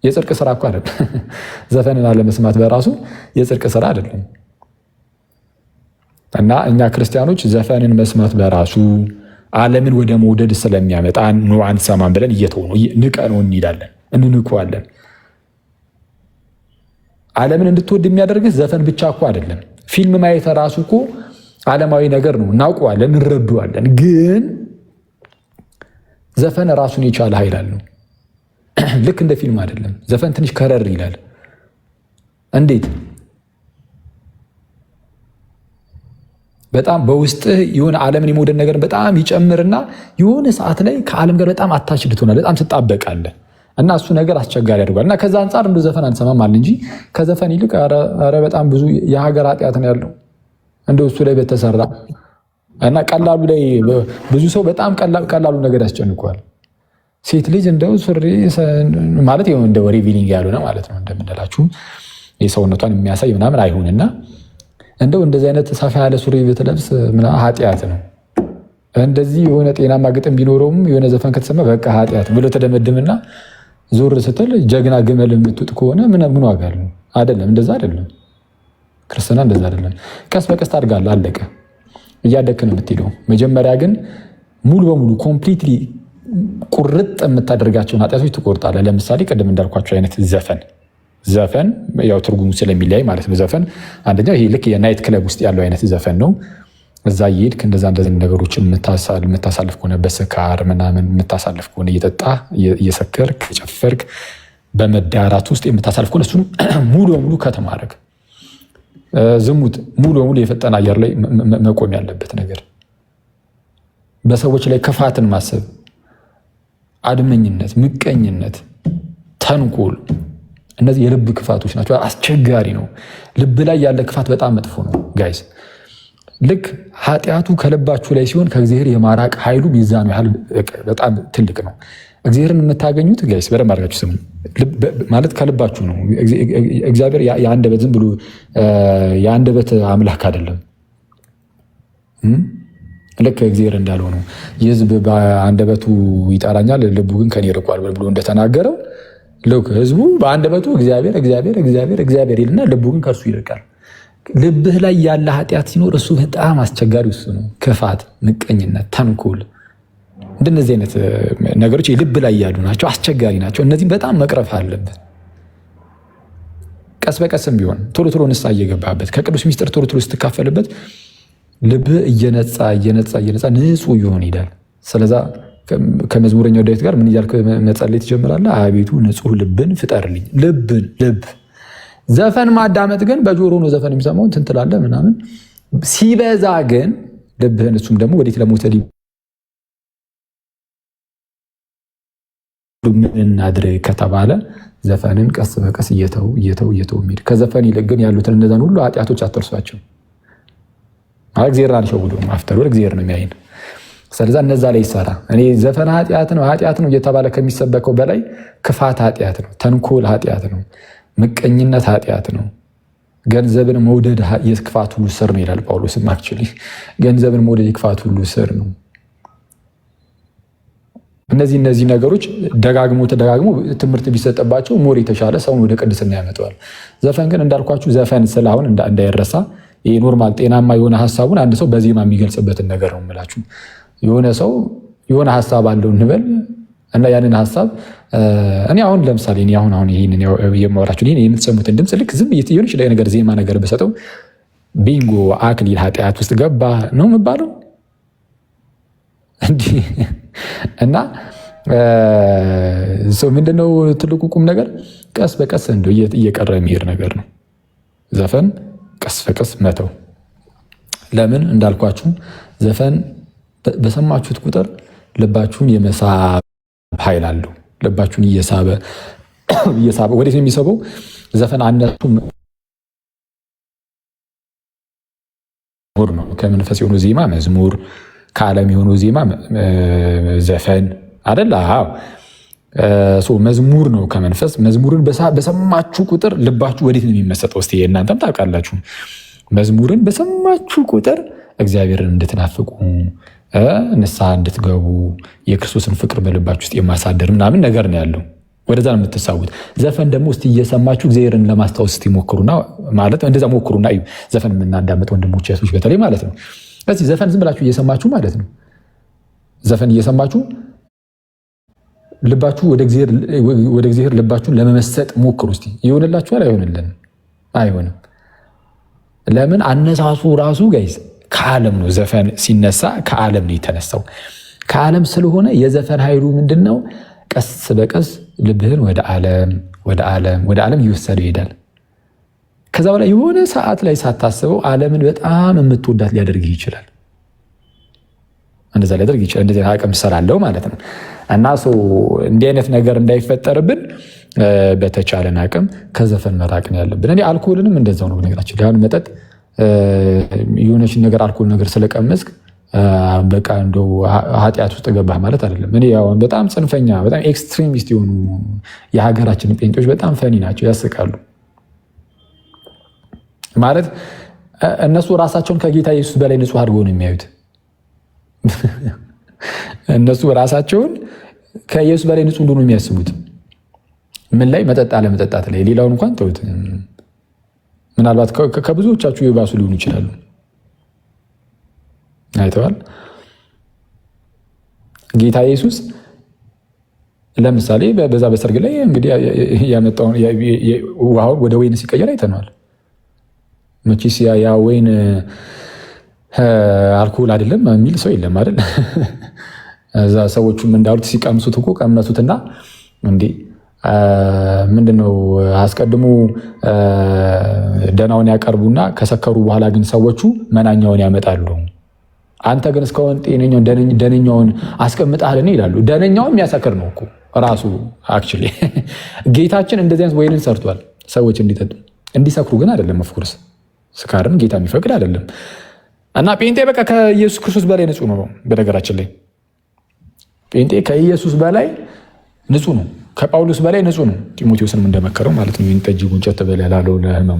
የጽድቅ ስራ እኮ አይደለም። ዘፈንን አለመስማት በራሱ የጽድቅ ስራ አይደለም። እና እኛ ክርስቲያኖች ዘፈንን መስማት በራሱ ዓለምን ወደ መውደድ ስለሚያመጣ ነው አንሰማም ብለን እየተውነው ንቀነው እንሄዳለን፣ እንንቀዋለን። ዓለምን እንድትወድ የሚያደርግህ ዘፈን ብቻ እኮ አይደለም። ፊልም ማየት ራሱ እኮ ዓለማዊ ነገር ነው፣ እናውቀዋለን፣ እንረዳዋለን። ግን ዘፈን ራሱን የቻለ ኃይል አለው። ልክ እንደ ፊልም አይደለም። ዘፈን ትንሽ ከረር ይላል። እንዴት? በጣም በውስጥህ የሆነ ዓለምን የመውደድ ነገር በጣም ይጨምርና የሆነ ሰዓት ላይ ከዓለም ጋር በጣም አታችድ ትሆናለህ፣ በጣም ትጣበቃለህ። እና እሱ ነገር አስቸጋሪ ያደርጓል። እና ከዛ አንጻር እንደ ዘፈን አንሰማም አለ እንጂ ከዘፈን ይልቅ ኧረ በጣም ብዙ የሀገር ኃጢአት ነው ያለው እንደ እሱ ላይ በተሰራ እና ቀላሉ ላይ ብዙ ሰው በጣም ቀላሉ ነገር ያስጨንቀዋል። ሴት ልጅ እንደው ሱሪ ማለት ይኸው እንደ ሪቪሊንግ ያልሆነ ማለት ነው እንደምንላችሁ የሰውነቷን የሚያሳይ ምናምን አይሁንና እንደው እንደዚህ አይነት ሰፋ ያለ ሱሪ ብትለብስ ኃጢአት ነው። እንደዚህ የሆነ ጤናማ ግጥም ቢኖረውም የሆነ ዘፈን ከተሰማ በቃ ኃጢአት ብሎ ተደመድምና ዞር ስትል ጀግና ግመል የምትውጥ ከሆነ ምን ዋጋ አለው? አይደለም፣ እንደዛ አይደለም። ክርስትና እንደዛ አይደለም። ቀስ በቀስ ታድጋለህ፣ አለቀ። እያደግህ ነው የምትሄደው። መጀመሪያ ግን ሙሉ በሙሉ ኮምፕሊትሊ ቁርጥ የምታደርጋቸውን ኃጢአቶች ትቆርጣለህ። ለምሳሌ ቅድም እንዳልኳቸው አይነት ዘፈን ያው ትርጉሙ ስለሚለያይ ማለት ነው። ዘፈን አንደኛው ይሄ ልክ የናይት ክለብ ውስጥ ያለው አይነት ዘፈን ነው። እዛ እየሄድክ እንደዚህ ነገሮችን የምታሳልፍ ከሆነ በስካር ምናምን የምታሳልፍ ከሆነ እየጠጣ እየሰከርክ የጨፈርክ በመዳራት ውስጥ የምታሳልፍ ከሆነ እሱን ሙሉ በሙሉ ከተማረግ ዝሙት ሙሉ በሙሉ የፈጠነ አየር ላይ መቆም ያለበት ነገር፣ በሰዎች ላይ ክፋትን ማሰብ፣ አድመኝነት፣ ምቀኝነት፣ ተንኮል፣ እነዚህ የልብ ክፋቶች ናቸው። አስቸጋሪ ነው። ልብ ላይ ያለ ክፋት በጣም መጥፎ ነው ጋይስ። ልክ ኃጢአቱ ከልባችሁ ላይ ሲሆን ከእግዚአብሔር የማራቅ ኃይሉ ሚዛኑ ያህል በጣም ትልቅ ነው። እግዚአብሔርን የምታገኙት ጋይስ በደንብ አድርጋችሁ ስሙ፣ ማለት ከልባችሁ ነው። እግዚአብሔር የአንደበት ዝም ብሎ የአንደበት አምላክ አይደለም። ልክ እግዚአብሔር እንዳለው ነው። የሕዝብ በአንደበቱ ይጠራኛል ልቡ ግን ከኔ ርቋል ብሎ እንደተናገረው ልክ ህዝቡ በአንደበቱ እግዚአብሔር እግዚአብሔር እግዚአብሔር እግዚአብሔር ይልና ልቡ ግን ከእርሱ ይርቃል። ልብህ ላይ ያለ ኃጢአት ሲኖር እሱ በጣም አስቸጋሪ እሱ ነው። ክፋት፣ ምቀኝነት፣ ተንኮል እንደነዚህ አይነት ነገሮች ልብ ላይ ያሉ ናቸው፣ አስቸጋሪ ናቸው። እነዚህም በጣም መቅረፍ አለብን። ቀስ በቀስም ቢሆን ቶሎ ቶሎ ንስሐ እየገባበት ከቅዱስ ሚስጥር ቶሎ ቶሎ ስትካፈልበት ልብህ እየነጻ ንጹህ ይሆን ይሄዳል። ስለዛ ከመዝሙረኛው ዳዊት ጋር ምን እያልክ መጸለይ ትጀምራለህ? አቤቱ ንጹህ ልብን ፍጠርልኝ። ልብ ዘፈን ማዳመጥ ግን በጆሮ ነው ዘፈን የሚሰማው እንትን ትላለህ ምናምን። ሲበዛ ግን ልብህን እሱም ደግሞ ወዴት ለመውሰድ ምን እናድርግ ከተባለ ዘፈንን ቀስ በቀስ እየተው የሚሄድ ከዘፈን ይልቅ ግን ያሉትን እነዛን ሁሉ ኃጢአቶች አትርሷቸው። እግዚአብሔር አልሸውዶም፣ አፍተር እግዚአብሔር ነው የሚያይን። ስለዛ እነዛ ላይ ይሰራ። እኔ ዘፈን ኃጢአት ነው እየተባለ ከሚሰበከው በላይ ክፋት ኃጢአት ነው፣ ተንኮል ኃጢአት ነው፣ ምቀኝነት ኃጢአት ነው። ገንዘብን መውደድ የክፋት ሁሉ ስር ነው ይላል ጳውሎስም። አክቹዋሊ ገንዘብን መውደድ የክፋት ሁሉ ስር ነው። እነዚህ ነገሮች ደጋግሞ ትምህርት ቢሰጠባቸው ሞር የተሻለ ሰውን ወደ ቅድስና ያመጣዋል። ዘፈን ግን እንዳልኳችሁ ዘፈን ስለአሁን እንዳይረሳ ይሄ ኖርማል ጤናማ የሆነ ሀሳቡን አንድ ሰው በዜማ የሚገልጽበትን ነገር ነው የምላችሁ። የሆነ ሰው የሆነ ሀሳብ አለው እንበል እና ያንን ሀሳብ እኔ አሁን ለምሳሌ እኔ አሁን ይሄንን የማወራችሁ ይሄን የምትሰሙትን ድምፅ ልክ ዝም እየሆነች ላይ ዜማ ነገር በሰጠው ቢንጎ አክሊል ኃጢአት ውስጥ ገባ ነው የሚባለው እንዲህ እና ሰው ምንድነው ትልቁ ቁም ነገር ቀስ በቀስ እንደው እየቀረ የሚሄድ ነገር ነው። ዘፈን ቀስ በቀስ መተው። ለምን እንዳልኳችሁ ዘፈን በሰማችሁት ቁጥር ልባችሁን የመሳብ ኃይል አለው። ልባችሁን እየሳበ ወዴት ነው የሚሰበው? ዘፈን አነቱ ነው። ከመንፈስ የሆኑ ዜማ መዝሙር፣ ከዓለም የሆኑ ዜማ ዘፈን አይደል? አዎ መዝሙር ነው ከመንፈስ። መዝሙርን በሰማችሁ ቁጥር ልባችሁ ወዴት ነው የሚመሰጠው? እስቲ እናንተም ታውቃላችሁ። መዝሙርን በሰማችሁ ቁጥር እግዚአብሔርን እንድትናፍቁ ንስሐ እንድትገቡ የክርስቶስን ፍቅር በልባችሁ ውስጥ የማሳደር ምናምን ነገር ነው ያለው። ወደዛ ነው የምትሳቡት። ዘፈን ደግሞ እስቲ እየሰማችሁ እግዚአብሔርን ለማስታወስ እስቲ ሞክሩና ማለት እንደዛ ሞክሩና እዩ። ዘፈን የምናዳምጥ ወንድሞች እህቶች በተለይ ማለት ነው። ስለዚህ ዘፈን ዝም ብላችሁ እየሰማችሁ ማለት ነው። ዘፈን እየሰማችሁ ልባችሁ ወደ እግዚአብሔር ልባችሁን ለመመሰጥ ሞክሩ እስቲ። ይሆንላችኋል? አይሆንልንም? አይሆንም። ለምን? አነሳሱ ራሱ ጋይዝ ከዓለም ነው። ዘፈን ሲነሳ ከዓለም ነው የተነሳው። ከዓለም ስለሆነ የዘፈን ኃይሉ ምንድን ነው? ቀስ በቀስ ልብህን ወደ ዓለም እየወሰደው ይሄዳል። ከዛ በላይ የሆነ ሰዓት ላይ ሳታስበው ዓለምን በጣም የምትወዳት ሊያደርግህ ይችላል። እንደዛ ሊያደርግ ይችላል። እንደዚህ አቅም ስላለው ማለት ነው። እና እንዲህ አይነት ነገር እንዳይፈጠርብን በተቻለን አቅም ከዘፈን መራቅ ነው ያለብን። እኔ አልኮልንም እንደዛው ነው ነገራችን። ያን መጠጥ የሆነች ነገር አልኮል ነገር ስለቀመስክ በቃ እንደው ኃጢአት ውስጥ ገባህ ማለት አይደለም። እኔ ያው በጣም ጽንፈኛ በጣም ኤክስትሪሚስት የሆኑ የሀገራችን ጴንጤዎች በጣም ፈኒ ናቸው፣ ያስቃሉ። ማለት እነሱ ራሳቸውን ከጌታ ኢየሱስ በላይ ንጹህ አድርገው ነው የሚያዩት። እነሱ ራሳቸውን ከኢየሱስ በላይ ንጹህ እንደሆኑ የሚያስቡት ምን ላይ? መጠጥ አለመጠጣት ላይ። ሌላውን እንኳን ተውት። ምናልባት ከብዙዎቻችሁ የባሱ ሊሆኑ ይችላሉ። አይተዋል። ጌታ ኢየሱስ ለምሳሌ በዛ በሰርግ ላይ እንግዲህ ያመጣውን ውሃውን ወደ ወይን ሲቀየር አይተነዋል። መቼስ ያ ወይን አልኮል አይደለም የሚል ሰው የለም አይደል? እዛ ሰዎቹም እንዳሉት ሲቀምሱት እኮ ቀመሱትና እንዴ ምንድነው አስቀድሞ ደናውን ያቀርቡና ከሰከሩ በኋላ ግን ሰዎቹ መናኛውን ያመጣሉ። አንተ ግን እስካሁን ጤነኛውን ደነኛውን አስቀምጣልን ይላሉ። ደነኛውን የሚያሰክር ነው እኮ ራሱ። አክቹሊ ጌታችን እንደዚህ አይነት ወይንን ሰርቷል ሰዎች እንዲጠጡ እንዲሰክሩ ግን አይደለም። ኦፍኮርስ ስካርን ጌታ የሚፈቅድ አይደለም። እና ጴንጤ በቃ ከኢየሱስ ክርስቶስ በላይ ንጹህ ነው። በነገራችን ላይ ጴንጤ ከኢየሱስ በላይ ንጹህ ነው። ከጳውሎስ በላይ ንጹህ ነው። ጢሞቴዎስንም እንደመከረው ማለት ነው። ይህን ጠጅ ጉንጨት ተበላ ላለው ለህመሙ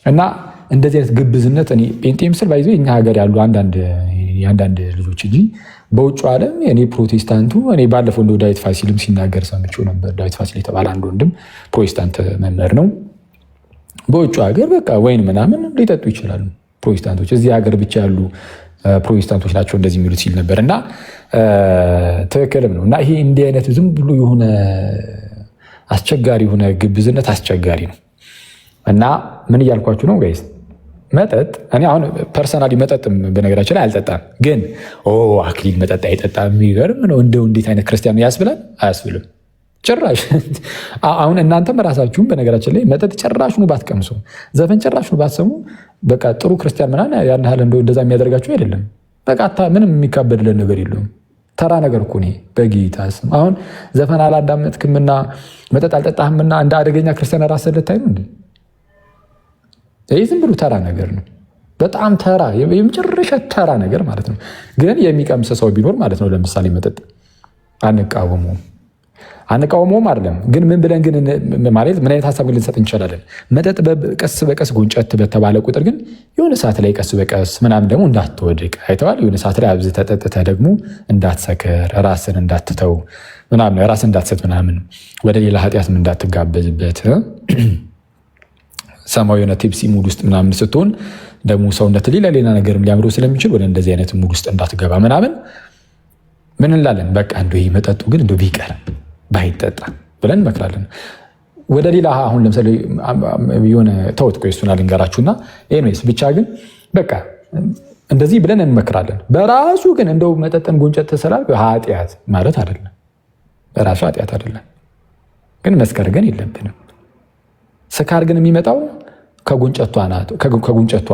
እና እንደዚህ አይነት ግብዝነት እኔ ጴንጤ ምስል ባይዞ እኛ ሀገር ያሉ አንዳንድ የአንዳንድ ልጆች እንጂ በውጭ ዓለም እኔ ፕሮቴስታንቱ እኔ ባለፈው እንደ ዳዊት ፋሲልም ሲናገር ሰምቼው ነበር። ዳዊት ፋሲል የተባለ አንድ ወንድም ፕሮቴስታንት መምህር ነው። በውጭ ሀገር በቃ ወይን ምናምን ሊጠጡ ይችላሉ ፕሮቴስታንቶች። እዚህ ሀገር ብቻ ያሉ ፕሮቴስታንቶች ናቸው እንደዚህ የሚሉት ሲል ነበር እና ትክክልም ነው። እና ይሄ እንዲህ አይነት ዝም ብሎ የሆነ አስቸጋሪ የሆነ ግብዝነት አስቸጋሪ ነው። እና ምን እያልኳችሁ ነው ጋይስ? መጠጥ እኔ አሁን ፐርሰናሊ መጠጥም በነገራችን ላይ አልጠጣም፣ ግን አክሊል መጠጥ አይጠጣም የሚገርም ነው። እንደው እንዴት አይነት ክርስቲያን ነው ያስብላል? አያስብልም ጭራሽ። አሁን እናንተም ራሳችሁም በነገራችን ላይ መጠጥ ጭራሹኑ ባትቀምሱ፣ ዘፈን ጭራሹኑ ባትሰሙ በቃ ጥሩ ክርስቲያን ምናምን ያን ያህል እንደዛ የሚያደርጋችሁ አይደለም። በቃ ምንም የሚካበድለን ነገር የለውም። ተራ ነገር እኮ ነው በጌታ ስም። አሁን ዘፈን አላዳመጥክምና መጠጥ አልጠጣህምና እንደ አደገኛ ክርስቲያን ራስህ ልታይ ነው እንዴ? ይህ ዝም ብሎ ተራ ነገር ነው። በጣም ተራ የመጨረሻ ተራ ነገር ማለት ነው። ግን የሚቀምስ ሰው ቢኖር ማለት ነው ለምሳሌ መጠጥ አንቃወመውም አይደለም። ግን ምን ብለን ግን ማለት ምን አይነት ሀሳብ ልንሰጥ እንችላለን? መጠጥ ቀስ በቀስ ጎንጨት በተባለ ቁጥር ግን የሆነ ሰዓት ላይ ቀስ በቀስ ምናምን ደግሞ እንዳትወድቅ አይተዋል። የሆነ ሰዓት ላይ አብዝተህ ጠጥተህ ደግሞ እንዳትሰክር፣ ራስን እንዳትተው ምናምን፣ ራስን እንዳትሰጥ ምናምን፣ ወደ ሌላ ኃጢአትም እንዳትጋበዝበት ሰማያዊ የሆነ ቲፕሲ ሙድ ውስጥ ምናምን ስትሆን ደግሞ ሰውነት ሌላ ነገርም ሊያምረው ስለሚችል ወደ እንደዚህ አይነት ሙድ ውስጥ እንዳትገባ ምናምን ምን እንላለን? በቃ እንደው ይሄ መጠጡ ግን እንደው ቢቀር ባይጠጣ ብለን እንመክራለን። ወደ ሌላ አሁን ለምሳሌ የሆነ ተውት፣ ቆይ እሱን አልንገራችሁና ኤኒዌይስ ብቻ ግን በቃ እንደዚህ ብለን እንመክራለን። በራሱ ግን እንደው መጠጥን ጎንጨት ተሰላል ኃጢአት ማለት አይደለም፣ በራሱ ኃጢአት አይደለም። ግን መስከር ግን የለብንም። ስካር ግን የሚመጣው ከጉንጨቷ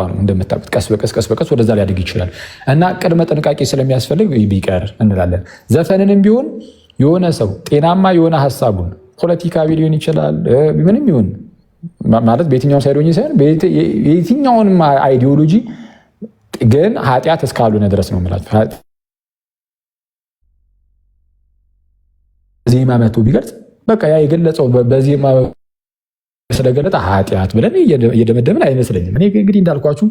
ነው እንደምታውቁት። ቀስ በቀስ ወደዛ ሊያድግ ይችላል እና ቅድመ ጥንቃቄ ስለሚያስፈልግ ቢቀር እንላለን። ዘፈንንም ቢሆን የሆነ ሰው ጤናማ የሆነ ሀሳቡን ፖለቲካዊ ሊሆን ይችላል ምንም ይሁን ማለት በየትኛውም ሳይዶኝ ሳይሆን በየትኛውንም አይዲዮሎጂ ግን ኃጢአት እስካልሆነ ድረስ ነው የምላቸው። ዜማ መቶ ቢገልጽ በቃ ያ የገለጸው በዜማ ስለገለጠ ኃጢአት ብለን እየደመደምን አይመስለኝም። እኔ እንግዲህ እንዳልኳችሁ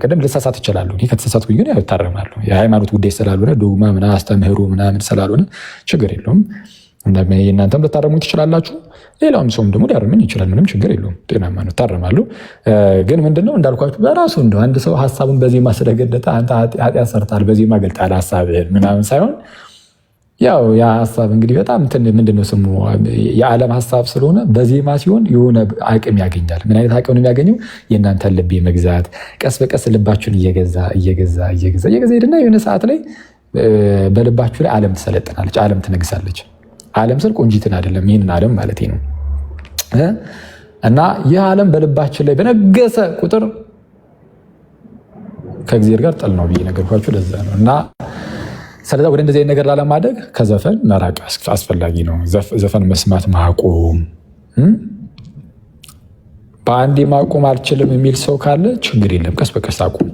ቅድም ልሳሳት እችላለሁ። እኔ ከተሳሳትኩኝ ግን ያው እታረማለሁ። የሃይማኖት ጉዳይ ስላልሆነ ዶግማ ምናምን አስተምህሮ ምናምን ስላልሆነ ችግር የለውም። እናንተም ልታረሙ ትችላላችሁ፣ ሌላውም ሰውም ደግሞ ሊያርምን ይችላል። ምንም ችግር የለውም። ጤናማ ነው፣ እታረማለሁ። ግን ምንድነው እንዳልኳችሁ በራሱ እንደው አንድ ሰው ሀሳቡን በዜማ ስለገለጠ አንተ ኃጢአት ሰርታል በዜማ ገልጣል ሀሳብህን ምናምን ሳይሆን ያው ያ ሀሳብ እንግዲህ በጣም ምንድነው ስሙ የዓለም ሀሳብ ስለሆነ በዜማ ሲሆን የሆነ አቅም ያገኛል። ምን አይነት አቅም ነው የሚያገኘው? የእናንተን ልብ መግዛት፣ ቀስ በቀስ ልባችሁን እየገዛ ሄድና የሆነ ሰዓት ላይ በልባችሁ ላይ ዓለም ትሰለጥናለች፣ ዓለም ትነግሳለች። ዓለም ስል ቆንጂትን አይደለም፣ ይህንን ዓለም ማለት ነው። እና ይህ ዓለም በልባችን ላይ በነገሰ ቁጥር ከእግዚአብሔር ጋር ጥል ነው ብዬ ነገርኳችሁ። ለዛ ነው እና ስለዛ ወደ እንደዚህ ነገር ላለማደግ ከዘፈን መራቅ አስፈላጊ ነው። ዘፈን መስማት ማቆም፣ በአንዴ ማቆም አልችልም የሚል ሰው ካለ ችግር የለም፣ ቀስ በቀስ አቁም።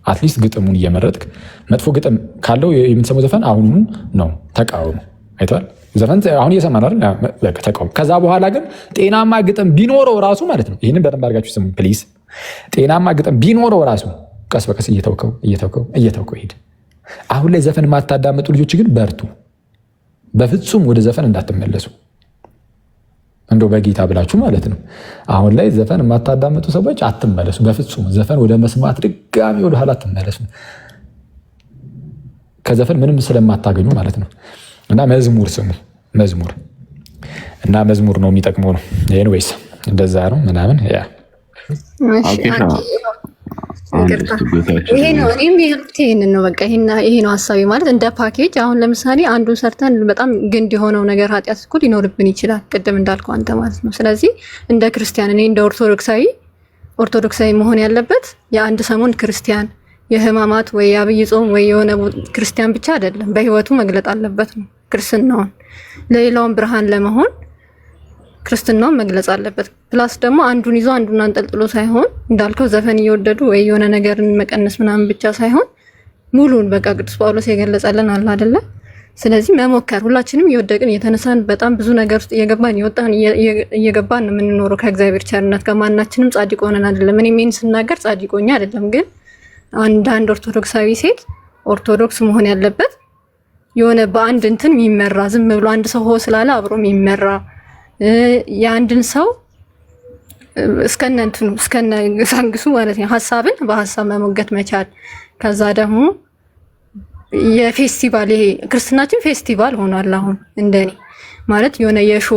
አትሊስት ግጥሙን እየመረጥክ መጥፎ ግጥም ካለው የምትሰማው ዘፈን አሁኑ ነው ተቃውሞ። አይተዋል ዘፈን አሁን እየሰማን አይደል? ተቃውሞ። ከዛ በኋላ ግን ጤናማ ግጥም ቢኖረው ራሱ ማለት ነው፣ ይህንን በደንብ አድርጋችሁ ስሙ ፕሊዝ። ጤናማ ግጥም ቢኖረው ራሱ ቀስ በቀስ እየተውከው ሂድ። አሁን ላይ ዘፈን የማታዳምጡ ልጆች ግን በርቱ፣ በፍጹም ወደ ዘፈን እንዳትመለሱ። እንደው በጌታ ብላችሁ ማለት ነው። አሁን ላይ ዘፈን የማታዳምጡ ሰዎች አትመለሱ፣ በፍጹም ዘፈን ወደ መስማት ድጋሚ ወደ ኋላ አትመለሱ። ከዘፈን ምንም ስለማታገኙ ማለት ነው። እና መዝሙር ስሙ፣ መዝሙር ነው የሚጠቅመው ነው። ኤኒዌይስ እንደዛ ነው ምናምን ያ ይሄ ነው እኔም ይሄንን ነው በቃ ይሄ ነው ሀሳቤ ማለት እንደ ፓኬጅ። አሁን ለምሳሌ አንዱን ሰርተን በጣም ግንድ የሆነው ነገር ኃጢአት እኮ ሊኖርብን ይችላል፣ ቅድም እንዳልከው አንተ ማለት ነው። ስለዚህ እንደ ክርስቲያን እኔ እንደ ኦርቶዶክሳዊ መሆን ያለበት የአንድ ሰሞን ክርስቲያን የህማማት ወይ የአብይ ጾም ወይ የሆነ ክርስቲያን ብቻ አይደለም፣ በህይወቱ መግለጥ አለበት ነው ክርስትናውን። ለሌላውን ብርሃን ለመሆን ክርስትናውን መግለጽ አለበት። ፕላስ ደግሞ አንዱን ይዞ አንዱን አንጠልጥሎ ሳይሆን እንዳልከው ዘፈን እየወደዱ ወይ የሆነ ነገርን መቀነስ ምናምን ብቻ ሳይሆን ሙሉን በቃ ቅዱስ ጳውሎስ የገለጸልን አለ አይደለ? ስለዚህ መሞከር፣ ሁላችንም እየወደቅን እየተነሳን በጣም ብዙ ነገር ውስጥ እየገባን ነው የምንኖረው ከእግዚአብሔር ቸርነት። ከማናችንም ጻድቅ ሆነን አይደለም። እኔ ምን ስናገር ጻድቅ ሆኜ አይደለም፣ ግን አንድ ኦርቶዶክሳዊ ሴት ኦርቶዶክስ መሆን ያለበት የሆነ በአንድ እንትን የሚመራ ዝም ብሎ አንድ ሰው ሆ ስላለ አብሮ የሚመራ የአንድን ሰው እስከነ እንትኑ እስከነ ሳንግሱ ማለት ነው ሐሳብን በሐሳብ መሞገት መቻል። ከዛ ደግሞ የፌስቲቫል ይሄ ክርስትናችን ፌስቲቫል ሆኗል አሁን እንደኔ ማለት የሆነ የሾ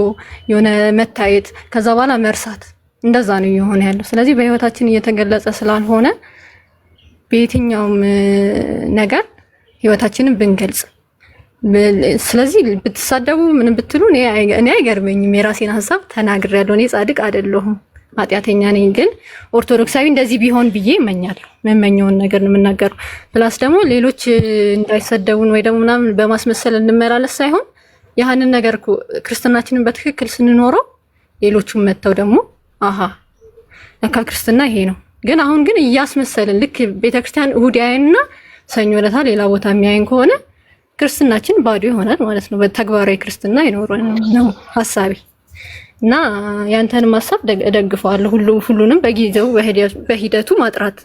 የሆነ መታየት ከዛ በኋላ መርሳት እንደዛ ነው የሆነ ያለው። ስለዚህ በህይወታችን እየተገለጸ ስላልሆነ በየትኛውም ነገር ህይወታችንን ብንገልጽ ስለዚህ ብትሳደቡ ምን ብትሉ እኔ አይገርመኝም። የራሴን ሐሳብ ተናግሬያለሁ። እኔ ጻድቅ አይደለሁም ኃጢአተኛ ነኝ። ግን ኦርቶዶክሳዊ እንደዚህ ቢሆን ብዬ እመኛለሁ። መመኘውን ነገር ነው የምናገረው። ፕላስ ደግሞ ሌሎች እንዳይሰደቡን ወይ ደግሞ ምናምን በማስመሰል እንመላለስ ሳይሆን ያንን ነገር እኮ ክርስትናችንን በትክክል ስንኖረው ሌሎቹም መተው ደግሞ አሃ ለካ ክርስትና ይሄ ነው። ግን አሁን ግን እያስመሰልን ልክ ቤተክርስቲያን እሁድ ያይንና ሰኞ ዕለት ሌላ ቦታ የሚያይን ከሆነ ክርስትናችን ባዶ ይሆናል ማለት ነው። በተግባራዊ ክርስትና ይኖረን ነው ሐሳቤ እና ያንተንም ሐሳብ ደግፈዋለሁ። ሁሉንም በጊዜው በሂደቱ ማጥራት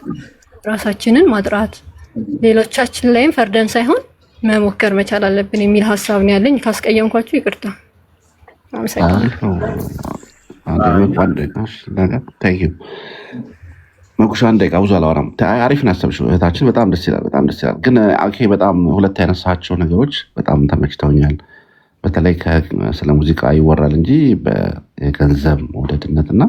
ራሳችንን ማጥራት ሌሎቻችን ላይም ፈርደን ሳይሆን መሞከር መቻል አለብን የሚል ሐሳብ ነው ያለኝ። ካስቀየምኳችሁ ይቅርታ። አመሰግናለሁ። መኩሻ አንድ ደቂቃ ብዙ አላወራም። አሪፍ ነው ያሰብሽው እህታችን፣ በጣም ደስ ይላል፣ በጣም ደስ ይላል። ግን አኬ በጣም ሁለት ያነሳቸው ነገሮች በጣም ተመችተውኛል። በተለይ ስለ ሙዚቃ ይወራል እንጂ በገንዘብ መውደድነትና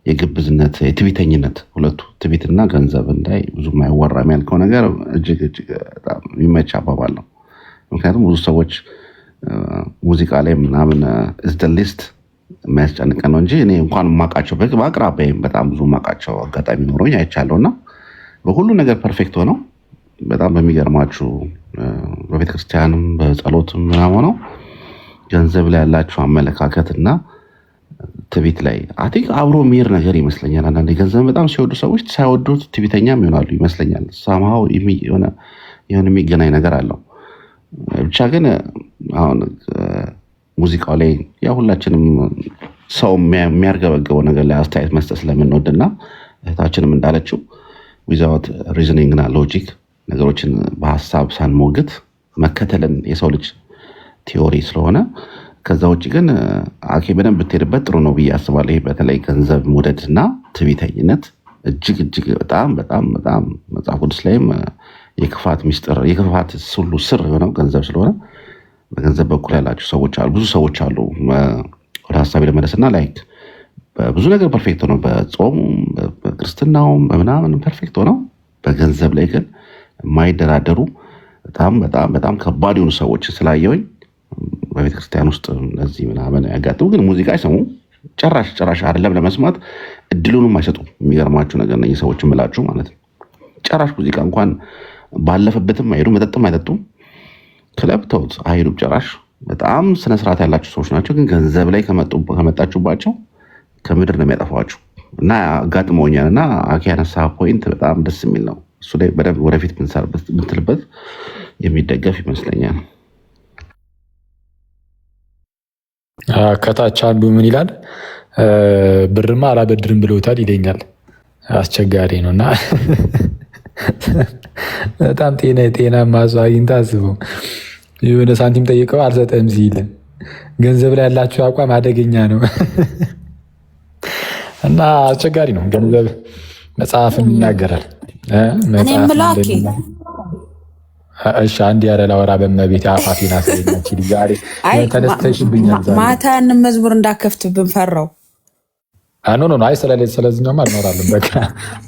የግብዝነት የትዕቢተኝነት ሁለቱ ትዕቢትና ገንዘብ እንዳይ ብዙም አይወራም ያልከው ነገር እጅግ እጅግ በጣም የሚመች አባባል ነው። ምክንያቱም ብዙ ሰዎች ሙዚቃ ላይ ምናምን ሊስት የሚያስጨንቀን ነው እንጂ እኔ እንኳን የማውቃቸው በአቅራቢያዬም በጣም ብዙ የማውቃቸው አጋጣሚ ኖሮኝ አይቻለሁ እና በሁሉ ነገር ፐርፌክት ሆነው በጣም በሚገርማችሁ በቤተክርስቲያንም በጸሎትም ምናምን ሆነው ገንዘብ ላይ ያላቸው አመለካከት እና ትዕቢት ላይ ቲንክ አብሮ የሚሄድ ነገር ይመስለኛል። አንዳንድ ገንዘብ በጣም ሲወዱ ሰዎች ሳይወዱት ትዕቢተኛም ይሆናሉ ይመስለኛል። ሳምሃው የሆነ የሚገናኝ ነገር አለው። ብቻ ግን አሁን ሙዚቃው ላይ ያ ሁላችንም ሰው የሚያርገበገበው ነገር ላይ አስተያየት መስጠት ስለምንወድና እህታችንም እንዳለችው ዊዛውት ሪዝኒንግ እና ሎጂክ ነገሮችን በሀሳብ ሳንሞግት መከተልን የሰው ልጅ ቲዮሪ ስለሆነ ከዛ ውጭ ግን አኬ በደንብ ብትሄድበት ጥሩ ነው ብዬ አስባለሁ። ይሄ በተለይ ገንዘብ መውደድ እና ትዕቢተኝነት እጅግ እጅግ በጣም በጣም በጣም መጽሐፍ ቅዱስ ላይም የክፋት ሚስጥር የክፋት ሁሉ ስር የሆነው ገንዘብ ስለሆነ በገንዘብ በኩል ያላቸው ሰዎች አሉ፣ ብዙ ሰዎች አሉ። ወደ ሀሳብ ለመለስና ላይክ ብዙ ነገር ፐርፌክት ሆነው በጾሙም በክርስትናውም በምናምን ፐርፌክት ሆነው በገንዘብ ላይ ግን የማይደራደሩ በጣም በጣም በጣም ከባድ የሆኑ ሰዎች ስላየውኝ በቤተክርስቲያን ውስጥ እነዚህ ምናምን ያጋጥሙ፣ ግን ሙዚቃ አይሰሙ ጭራሽ አይደለም ለመስማት እድሉንም አይሰጡም። የሚገርማችሁ ነገር ነው ሰዎች ምላችሁ ማለት ነው። ጭራሽ ሙዚቃ እንኳን ባለፈበትም አይሄዱም፣ መጠጥም አይጠጡም፣ ክለብ ተውት አይሄዱም ጭራሽ። በጣም ስነስርዓት ያላቸው ሰዎች ናቸው። ግን ገንዘብ ላይ ከመጣችሁባቸው ከምድር ነው የሚያጠፋችሁ እና አጋጥመውኛል። እና አኬ ያነሳ ፖይንት በጣም ደስ የሚል ነው። እሱ ላይ በደንብ ወደፊት ብንትልበት የሚደገፍ ይመስለኛል። ከታች አንዱ ምን ይላል? ብርማ አላበድርም ብለውታል ይለኛል። አስቸጋሪ ነው እና በጣም ጤና ማሰው አግኝታ አስበው የሆነ ሳንቲም ጠይቀው አልሰጠም ሲል ገንዘብ ላይ ያላችሁ አቋም አደገኛ ነው እና አስቸጋሪ ነው። ገንዘብ መጽሐፍም ይናገራል። እሺ አንድ ያለ ላወራ በመቤት አፋፊና ስለኛችል ዛሬ ተነስተሽብኛል። ማታ ያንን መዝሙር እንዳከፍትብን ፈራው። ኖ አይ ስለዚህኛውም አልኖራለን። በቃ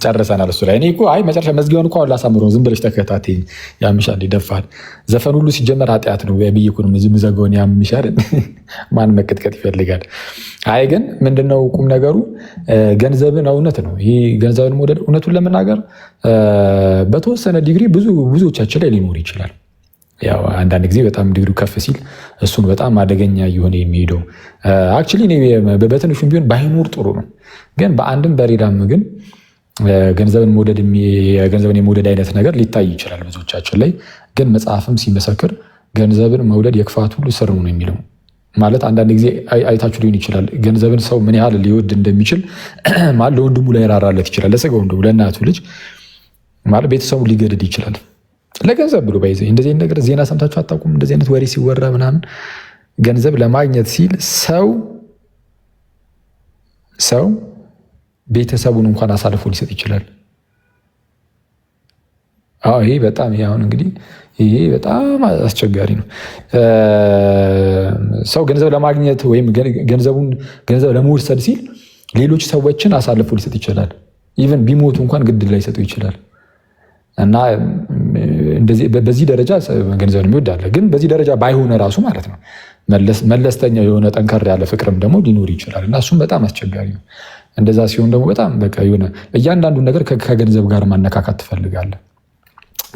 ጨርሰናል። እሱ ላይ እኔ እኮ አይ መጨረሻ መዝጊያውን እኮ አሁን ላሳምሮ ዝም ብለሽ ተከታተይ ያምሻል፣ ይደፋል። ዘፈን ሁሉ ሲጀመር ኃጢአት ነው ብዬ እኮ ነው የምዘጋውን። ያምሻል ማን መቀጥቀጥ ይፈልጋል? አይ ግን ምንድነው ቁም ነገሩ? ገንዘብን እውነት ነው ይሄ ገንዘብን መውደድ እውነቱን ለመናገር በተወሰነ ዲግሪ ብዙዎቻችን ላይ ሊኖር ይችላል። ያው አንዳንድ ጊዜ በጣም ዲግሪው ከፍ ሲል እሱን በጣም አደገኛ እየሆነ የሚሄደው አክቹዋሊ በትንሹም ቢሆን ባይኖር ጥሩ ነው። ግን በአንድም በሌላም ግን ገንዘብን የመውደድ አይነት ነገር ሊታይ ይችላል ብዙዎቻችን ላይ። ግን መጽሐፍም ሲመሰክር ገንዘብን መውደድ የክፋት ሁሉ ስር ነው የሚለው ማለት አንዳንድ ጊዜ አይታችሁ ሊሆን ይችላል። ገንዘብን ሰው ምን ያህል ሊወድ እንደሚችል ማለት ለወንድሙ ላይ ራራለት ይችላል፣ ለስጋ ወንድሙ ለእናቱ ልጅ ማለት ቤተሰቡ ሊገድል ይችላል ለገንዘብ ብሎ ባይዘ እንደዚህ አይነት ነገር ዜና ሰምታችሁ አታውቁም? እንደዚህ አይነት ወሬ ሲወራ ምናምን ገንዘብ ለማግኘት ሲል ሰው ቤተሰቡን እንኳን አሳልፎ ሊሰጥ ይችላል። ይሄ በጣም አሁን እንግዲህ ይሄ በጣም አስቸጋሪ ነው። ሰው ገንዘብ ለማግኘት ወይም ገንዘብ ለመውሰድ ሲል ሌሎች ሰዎችን አሳልፎ ሊሰጥ ይችላል። ኢቨን ቢሞቱ እንኳን ግድ ላይሰጡ ይችላል። እና በዚህ ደረጃ ገንዘብ የሚወድ አለ። ግን በዚህ ደረጃ ባይሆነ ራሱ ማለት ነው መለስተኛ የሆነ ጠንከር ያለ ፍቅርም ደግሞ ሊኖር ይችላል። እና እሱም በጣም አስቸጋሪ ነው። እንደዛ ሲሆን ደግሞ በጣም በቃ የሆነ እያንዳንዱን ነገር ከገንዘብ ጋር ማነካካት ትፈልጋለህ።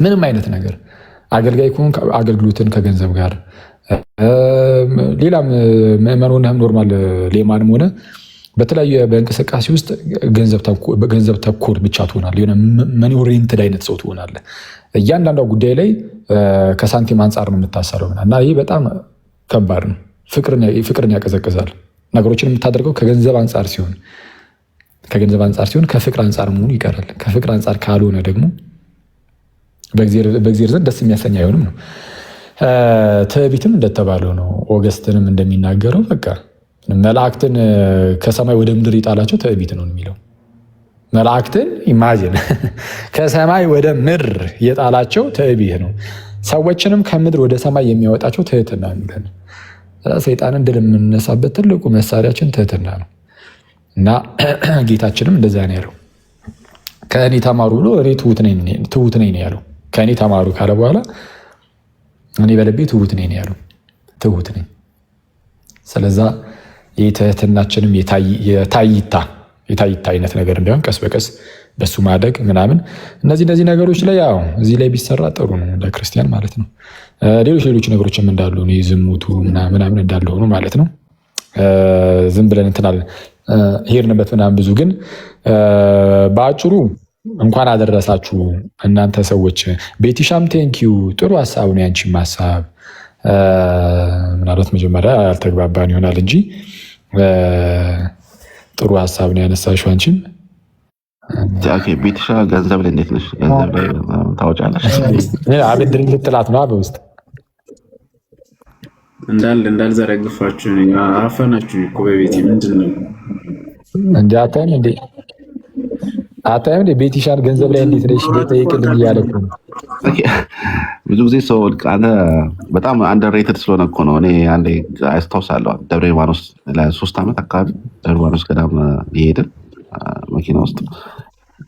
ምንም አይነት ነገር አገልጋይ ከሆን አገልግሎትን ከገንዘብ ጋር፣ ሌላም ምዕመን ሆነህም ኖርማል ሌማንም ሆነ በተለያዩ በእንቅስቃሴ ውስጥ ገንዘብ ተኮር ብቻ ትሆናለህ። የሆነ መኒ ኦሪየንትድ አይነት ሰው ትሆናለህ። እያንዳንዷ ጉዳይ ላይ ከሳንቲም አንጻር ነው የምታሰረው እና ይህ በጣም ከባድ ነው። ፍቅርን ያቀዘቅዛል። ነገሮችን የምታደርገው ከገንዘብ አንጻር ሲሆን ከፍቅር አንጻር መሆኑ ይቀራል። ከፍቅር አንጻር ካልሆነ ደግሞ በእግዚአብሔር ዘንድ ደስ የሚያሰኝ አይሆንም ነው። ትዕቢትም እንደተባለው ነው። ኦገስትንም እንደሚናገረው በቃ መላእክትን ከሰማይ ወደ ምድር ይጣላቸው ትዕቢት ነው የሚለው። መላእክትን ኢማጂን ከሰማይ ወደ ምድር የጣላቸው ትዕቢት ነው። ሰዎችንም ከምድር ወደ ሰማይ የሚያወጣቸው ትህትና የሚለን። ሰይጣንን ድል የምንነሳበት ትልቁ መሳሪያችን ትህትና ነው እና ጌታችንም እንደዛ ነው ያለው። ከእኔ ተማሩ ብሎ እኔ ትሁት ነኝ ነው ያለው። ከእኔ ተማሩ ካለ በኋላ እኔ በልቤ ትሁት ነኝ ነው ያለው። ትሁት ነኝ። ስለዛ የትህትናችንም የታይታ አይነት ነገር እንዲሆን ቀስ በቀስ በሱ ማደግ ምናምን እነዚህ ነገሮች ላይ ያው እዚህ ላይ ቢሰራ ጥሩ ነው ለክርስቲያን ማለት ነው። ሌሎች ነገሮችም እንዳሉ ነው፣ ዝሙቱ ምናምን እንዳለ ሆኖ ማለት ነው። ዝም ብለን እንትናል ሄድንበት ምናምን ብዙ ግን በአጭሩ እንኳን አደረሳችሁ እናንተ ሰዎች። ቤቲሻም ቴንኪዩ ጥሩ ሀሳብ ነው ያንቺም ሀሳብ። ምናልባት መጀመሪያ ያልተግባባን ይሆናል እንጂ ጥሩ ሀሳብ ነው ያነሳሽው አንቺም። ቤቲሻ ገንዘብ ላይ እንዴት ነሽ? ገንዘብ ላይ ታወጫለሽ? አብድር ልጥላት ነው በውስጥ እንዳልዘረግፋችሁ አፈናችሁ እኮ በቤቴ ምንድን ነው እንዴ? አታይም እንዴ? ቤቲሻን ገንዘብ ላይ እንዴት ነሽ በጠይቅልኝ እያለ እኮ ነው። ብዙ ጊዜ ሰው አንተ በጣም አንደርሬትድ ስለሆነ እኮ ነው። እኔ አንዴ አስታውሳለሁ ደብረ ሊባኖስ ለ3 ዓመት አካባቢ ደብረ ሊባኖስ ገዳም እየሄድን መኪና ውስጥ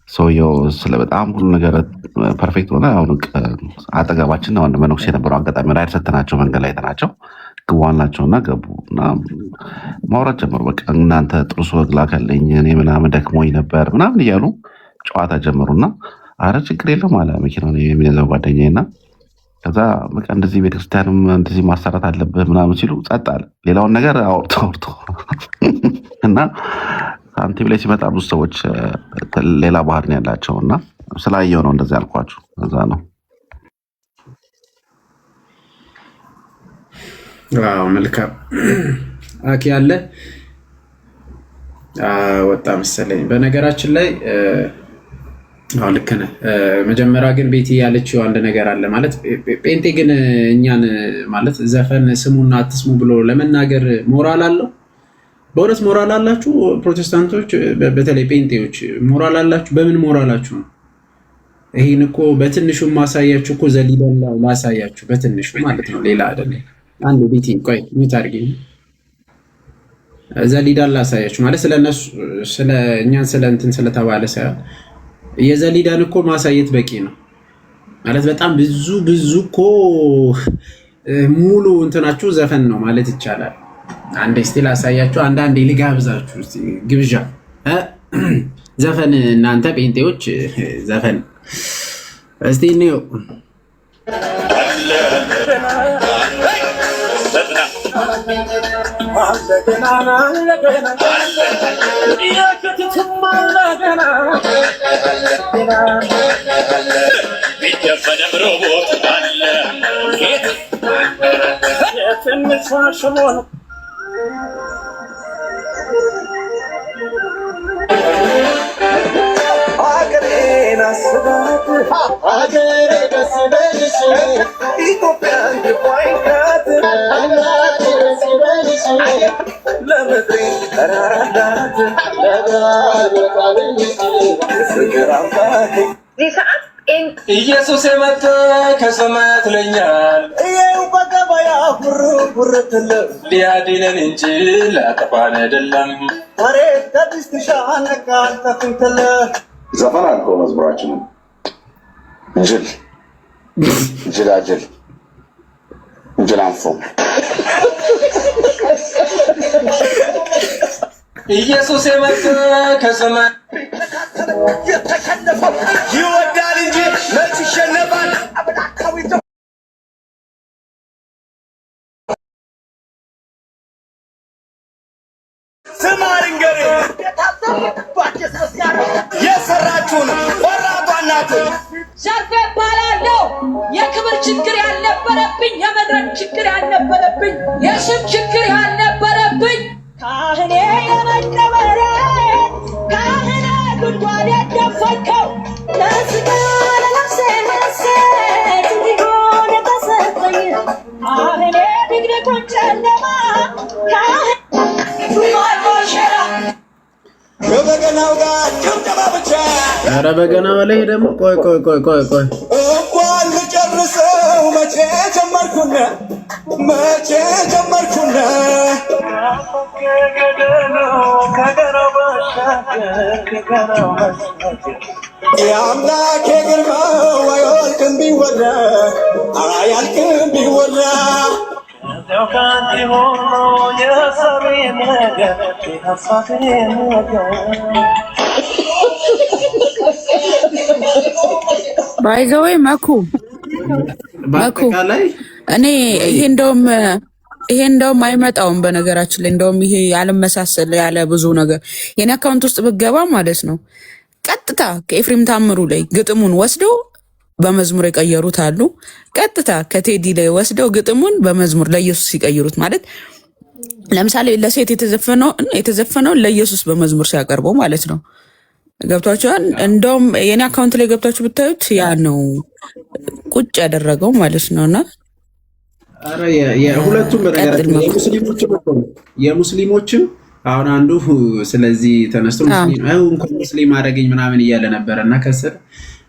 ሰውየው በጣም ሁሉ ነገር ፐርፌክት ሆነ። አሁን አጠገባችን አንድ መነኩሴ የነበረው አጋጣሚ ራይድ ሰተናቸው መንገድ ላይ ተናቸው ግቧን ናቸውና ገቡ እና ማውራት ጀመሩ። በቃ እናንተ ጥሩ ሰው ላከልኝ እኔ ምናምን ደክሞኝ ነበር ምናምን እያሉ ጨዋታ ጀመሩና አረ ችግር የለም አለ መኪናውን የሚነዛው ጓደኛዬ እና ከዛ በቃ እንደዚህ ቤተክርስቲያንም እንደዚህ ማሰራት አለብህ ምናምን ሲሉ ጸጥ አለ። ሌላውን ነገር አውርቶ እና ሳንቲም ላይ ሲመጣ ብዙ ሰዎች ሌላ ባህሪ ነው ያላቸው እና ስላየው ነው እንደዚህ ያልኳችሁ። እዛ ነው። አዎ መልካም አኪ ያለ ወጣ መሰለኝ። በነገራችን ላይ ልክ ነህ። መጀመሪያ ግን ቤቲ ያለችው አንድ ነገር አለ ማለት ጴንጤ ግን እኛን ማለት ዘፈን ስሙና አትስሙ ብሎ ለመናገር ሞራል አለው። በእውነት ሞራል አላችሁ ፕሮቴስታንቶች፣ በተለይ ጴንጤዎች ሞራል አላችሁ? በምን ሞራላችሁ ነው? ይህን እኮ በትንሹ ማሳያችሁ እኮ ዘሊዳን ላሳያችሁ በትንሹ ማለት ነው፣ ሌላ አይደለም። አንድ ቤቲ ቆይ ሚት አድርጊ። ዘሊዳን ላሳያችሁ ማለት ስለነሱ እኛን ስለተባለ ሳይሆን የዘሊዳን እኮ ማሳየት በቂ ነው ማለት በጣም ብዙ እኮ ሙሉ እንትናችሁ ዘፈን ነው ማለት ይቻላል። አንዴ እስቲ ላሳያችሁ፣ አንዳንዴ ልጋብዛችሁ እስቲ ግብዣ ዘፈን። እናንተ ጴንጤዎች ዘፈን እስቲ እንየው። ኢየሱስ የመጣ ከሰማያት ለኛል ሊያድነን እንጂ ሊያጠፋን አይደለም። ዘፈን አልከው መዝሙራችንን ጅላጅል ጅላንፎ ኢየሱስ የመጣ ከሰማያት ይወዳል እንጂ መች ይሸነፋል። ስማርንገር የሰራችሁን ወራባናት ሸርፌ እባላለሁ። የክብር ችግር ያልነበረብኝ፣ የመድረክ ችግር ያልነበረብኝ፣ የስም ችግር ያልነበረብኝ ካህኔ የመቀበረ ካህኔ ጉድጓድ የደፈከው ለስጋ ለነፍሴ መሰት እንዲሆን የተሰጠኝ ካህኔ ድቅድቁን ጨለማ ካህኔ በበገናው ጋር ጭብጨባ ብቻ። ኧረ በገናው ላይ ደግሞ ቆይ እንኳን ልጨርሰው መቼ ጀመርኩና የአምላኬ ግርማው አያልቅም ቢወራ ባይዘወይ መኩ በአጠቃላይ እኔ ይሄ እንደውም አይመጣውም። በነገራችን ላይ እንደውም ይሄ ያለመሳሰል ያለ ብዙ ነገር የኔ አካውንት ውስጥ ብገባ ማለት ነው ቀጥታ ከኤፍሬም ታምሩ ላይ ግጥሙን ወስደው በመዝሙር የቀየሩት አሉ። ቀጥታ ከቴዲ ላይ ወስደው ግጥሙን በመዝሙር ለኢየሱስ ሲቀይሩት ማለት ለምሳሌ ለሴት የተዘፈነው ለኢየሱስ በመዝሙር ሲያቀርበው ማለት ነው። ገብቷችኋል? እንደውም የኔ አካውንት ላይ ገብታችሁ ብታዩት ያ ነው ቁጭ ያደረገው ማለት ነውና ሁለቱም በነገራችን የሙስሊሞችም አሁን አንዱ ስለዚህ ተነስቶ እንኳን ሙስሊም አደረገኝ ምናምን እያለ ነበረ እና ከስር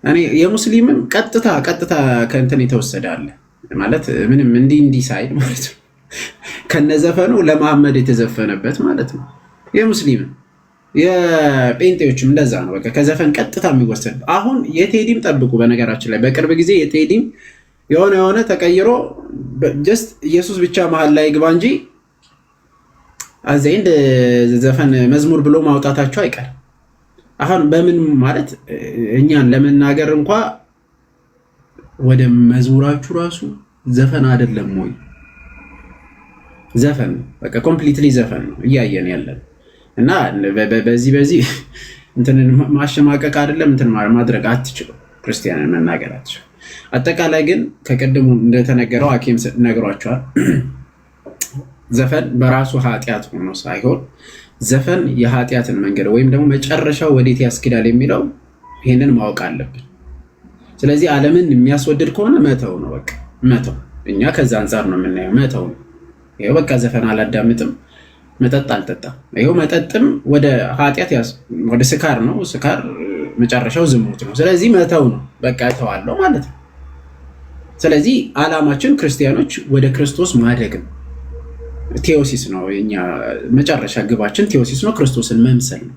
እኔ የሙስሊምም ቀጥታ ከእንትን የተወሰደ አለ ማለት ምንም እንዲህ ሳይል ማለት ነው ከነዘፈኑ ለመሐመድ የተዘፈነበት ማለት ነው። የሙስሊምም የጴንጤዎችም እንደዛ ነው። በቃ ከዘፈን ቀጥታ የሚወሰድ አሁን የቴዲም ጠብቁ። በነገራችን ላይ በቅርብ ጊዜ የቴዲም የሆነ ተቀይሮ ጀስት ኢየሱስ ብቻ መሀል ላይ ግባ እንጂ አዘይንድ ዘፈን መዝሙር ብሎ ማውጣታቸው አይቀርም። አሁን በምን ማለት እኛን ለመናገር እንኳ ወደ መዝሙራችሁ ራሱ ዘፈን አይደለም ወይ? ዘፈን በቃ ኮምፕሊትሊ ዘፈን ነው እያየን ያለን እና በዚህ እንትን ማሸማቀቅ አይደለም እንትን ማድረግ አትችሉ። ክርስቲያንን መናገር አትችሉ። አጠቃላይ ግን ከቀድሙ እንደተነገረው ሐኪም ነግሯቸዋል። ዘፈን በራሱ ኃጢአት ሆኖ ሳይሆን ዘፈን የኃጢአትን መንገድ ወይም ደግሞ መጨረሻው ወዴት ያስኬዳል የሚለው ይሄንን ማወቅ አለብን። ስለዚህ ዓለምን የሚያስወድድ ከሆነ መተው ነው፣ በቃ መተው። እኛ ከዛ አንጻር ነው የምናየው፣ መተው ነው። ይሄው በቃ ዘፈን አላዳምጥም፣ መጠጥ አልጠጣም። ይሄው መጠጥም ወደ ኃጢአት ወደ ስካር ነው፣ ስካር መጨረሻው ዝሙት ነው። ስለዚህ መተው ነው፣ በቃ እተዋለሁ ማለት ነው። ስለዚህ ዓላማችን ክርስቲያኖች ወደ ክርስቶስ ማደግ ነው። ቴዎሲስ ነው የኛ መጨረሻ ግባችን፣ ቴዎሲስ ነው፣ ክርስቶስን መምሰል ነው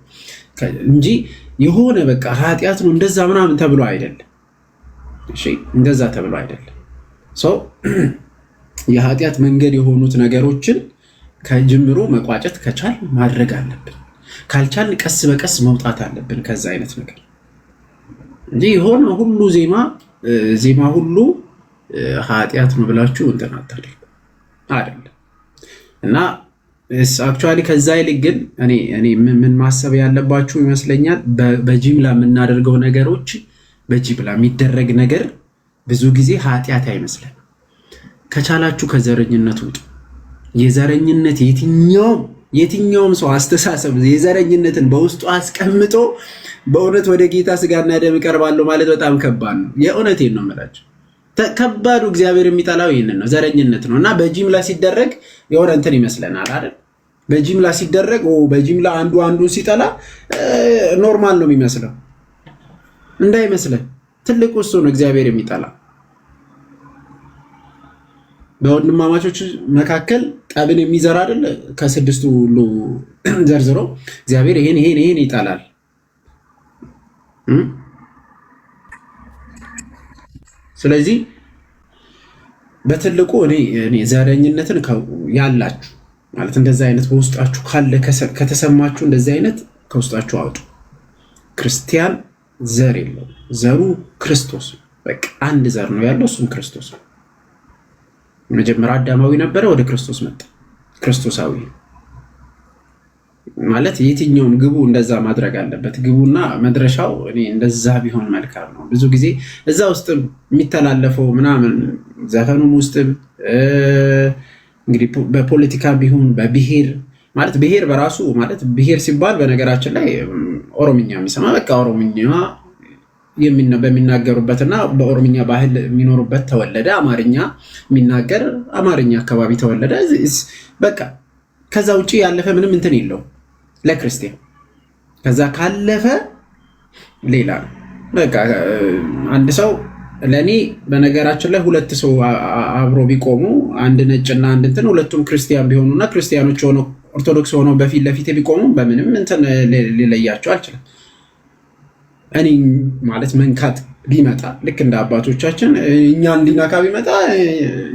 እንጂ የሆነ በቃ ኃጢአት ነው እንደዛ ምናምን ተብሎ አይደለም። እሺ እንደዛ ተብሎ አይደለም። የኃጢአት መንገድ የሆኑት ነገሮችን ከጅምሮ መቋጨት ከቻል ማድረግ አለብን። ካልቻል ቀስ በቀስ መውጣት አለብን ከዛ አይነት ነገር እንጂ የሆነ ሁሉ ዜማ ሁሉ ኃጢአት ነው ብላችሁ እንትን አታድርጉ አይደለም። እና አክቹዋሊ ከዛ ይልቅ ግን እኔ ምን ማሰብ ያለባችሁ ይመስለኛል፣ በጅምላ የምናደርገው ነገሮች በጅምላ የሚደረግ ነገር ብዙ ጊዜ ኃጢአት አይመስለን። ከቻላችሁ ከዘረኝነት ውጡ። የዘረኝነት የትኛውም ሰው አስተሳሰብ የዘረኝነትን በውስጡ አስቀምጦ በእውነት ወደ ጌታ ስጋና ደም እቀርባለሁ ማለት በጣም ከባድ ነው። የእውነቴን ነው የምላቸው። ከባዱ እግዚአብሔር የሚጠላው ይህንን ነው፣ ዘረኝነት ነው። እና በጅምላ ሲደረግ የሆነ እንትን ይመስለናል አይደል? በጅምላ ሲደረግ በጅምላ አንዱ አንዱን ሲጠላ ኖርማል ነው የሚመስለው። እንዳይመስለን፣ ትልቁ እሱ ነው እግዚአብሔር የሚጠላ። በወንድማማቾች መካከል ጠብን የሚዘራ አይደል? ከስድስቱ ሁሉ ዘርዝሮ እግዚአብሔር ይሄን ይጠላል። ስለዚህ በትልቁ እኔ ዘረኝነትን ያላችሁ ማለት እንደዚህ አይነት በውስጣችሁ ካለ ከተሰማችሁ እንደዚህ አይነት ከውስጣችሁ አውጡ። ክርስቲያን ዘር የለው፣ ዘሩ ክርስቶስ። በቃ አንድ ዘር ነው ያለው፣ እሱም ክርስቶስ ነው። መጀመሪያ አዳማዊ ነበረ፣ ወደ ክርስቶስ መጣ። ክርስቶሳዊ ማለት የትኛውም ግቡ እንደዛ ማድረግ አለበት። ግቡና መድረሻው እንደዛ ቢሆን መልካም ነው። ብዙ ጊዜ እዛ ውስጥም የሚተላለፈው ምናምን ዘፈኑም ውስጥም እንግዲህ በፖለቲካ ቢሆን በብሔር ማለት ብሔር በራሱ ማለት ብሔር ሲባል በነገራችን ላይ ኦሮምኛ የሚሰማ በቃ ኦሮምኛ በሚናገሩበትና በኦሮምኛ ባህል የሚኖሩበት ተወለደ። አማርኛ የሚናገር አማርኛ አካባቢ ተወለደ። በቃ ከዛ ውጭ ያለፈ ምንም እንትን የለው ለክርስቲያን። ከዛ ካለፈ ሌላ ነው። በቃ አንድ ሰው ለእኔ በነገራችን ላይ ሁለት ሰው አብሮ ቢቆሙ አንድ ነጭና አንድ እንትን ሁለቱም ክርስቲያን ቢሆኑና ክርስቲያኖች ሆነው ኦርቶዶክስ ሆነው በፊት ለፊት ቢቆሙ በምንም እንትን ሊለያቸው አልችልም። እኔ ማለት መንካት ቢመጣ ልክ እንደ አባቶቻችን እኛን ሊነካ ቢመጣ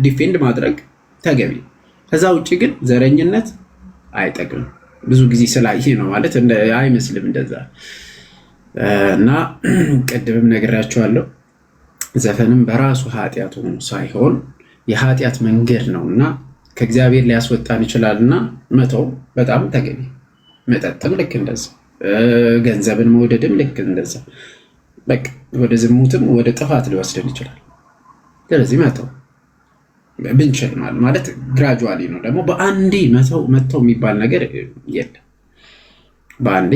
ዲፌንድ ማድረግ ተገቢ። ከዛ ውጭ ግን ዘረኝነት አይጠቅምም። ብዙ ጊዜ ስላየ ነው ማለት አይመስልም እንደዛ። እና ቅድምም ነግራችኋለሁ፣ ዘፈንም በራሱ ኃጢአት ሆኖ ሳይሆን የኃጢአት መንገድ ነው እና ከእግዚአብሔር ሊያስወጣን ይችላልና መተው በጣም ተገቢ። መጠጥም ልክ እንደዛ፣ ገንዘብን መውደድም ልክ እንደዛ። በቃ ወደ ዝሙትም ወደ ጥፋት ሊወስደን ይችላል። ስለዚህ መተው ብንችል ማለት ግራጁዋሊ ነው። ደግሞ በአንዴ መተው የሚባል ነገር የለም። በአንዴ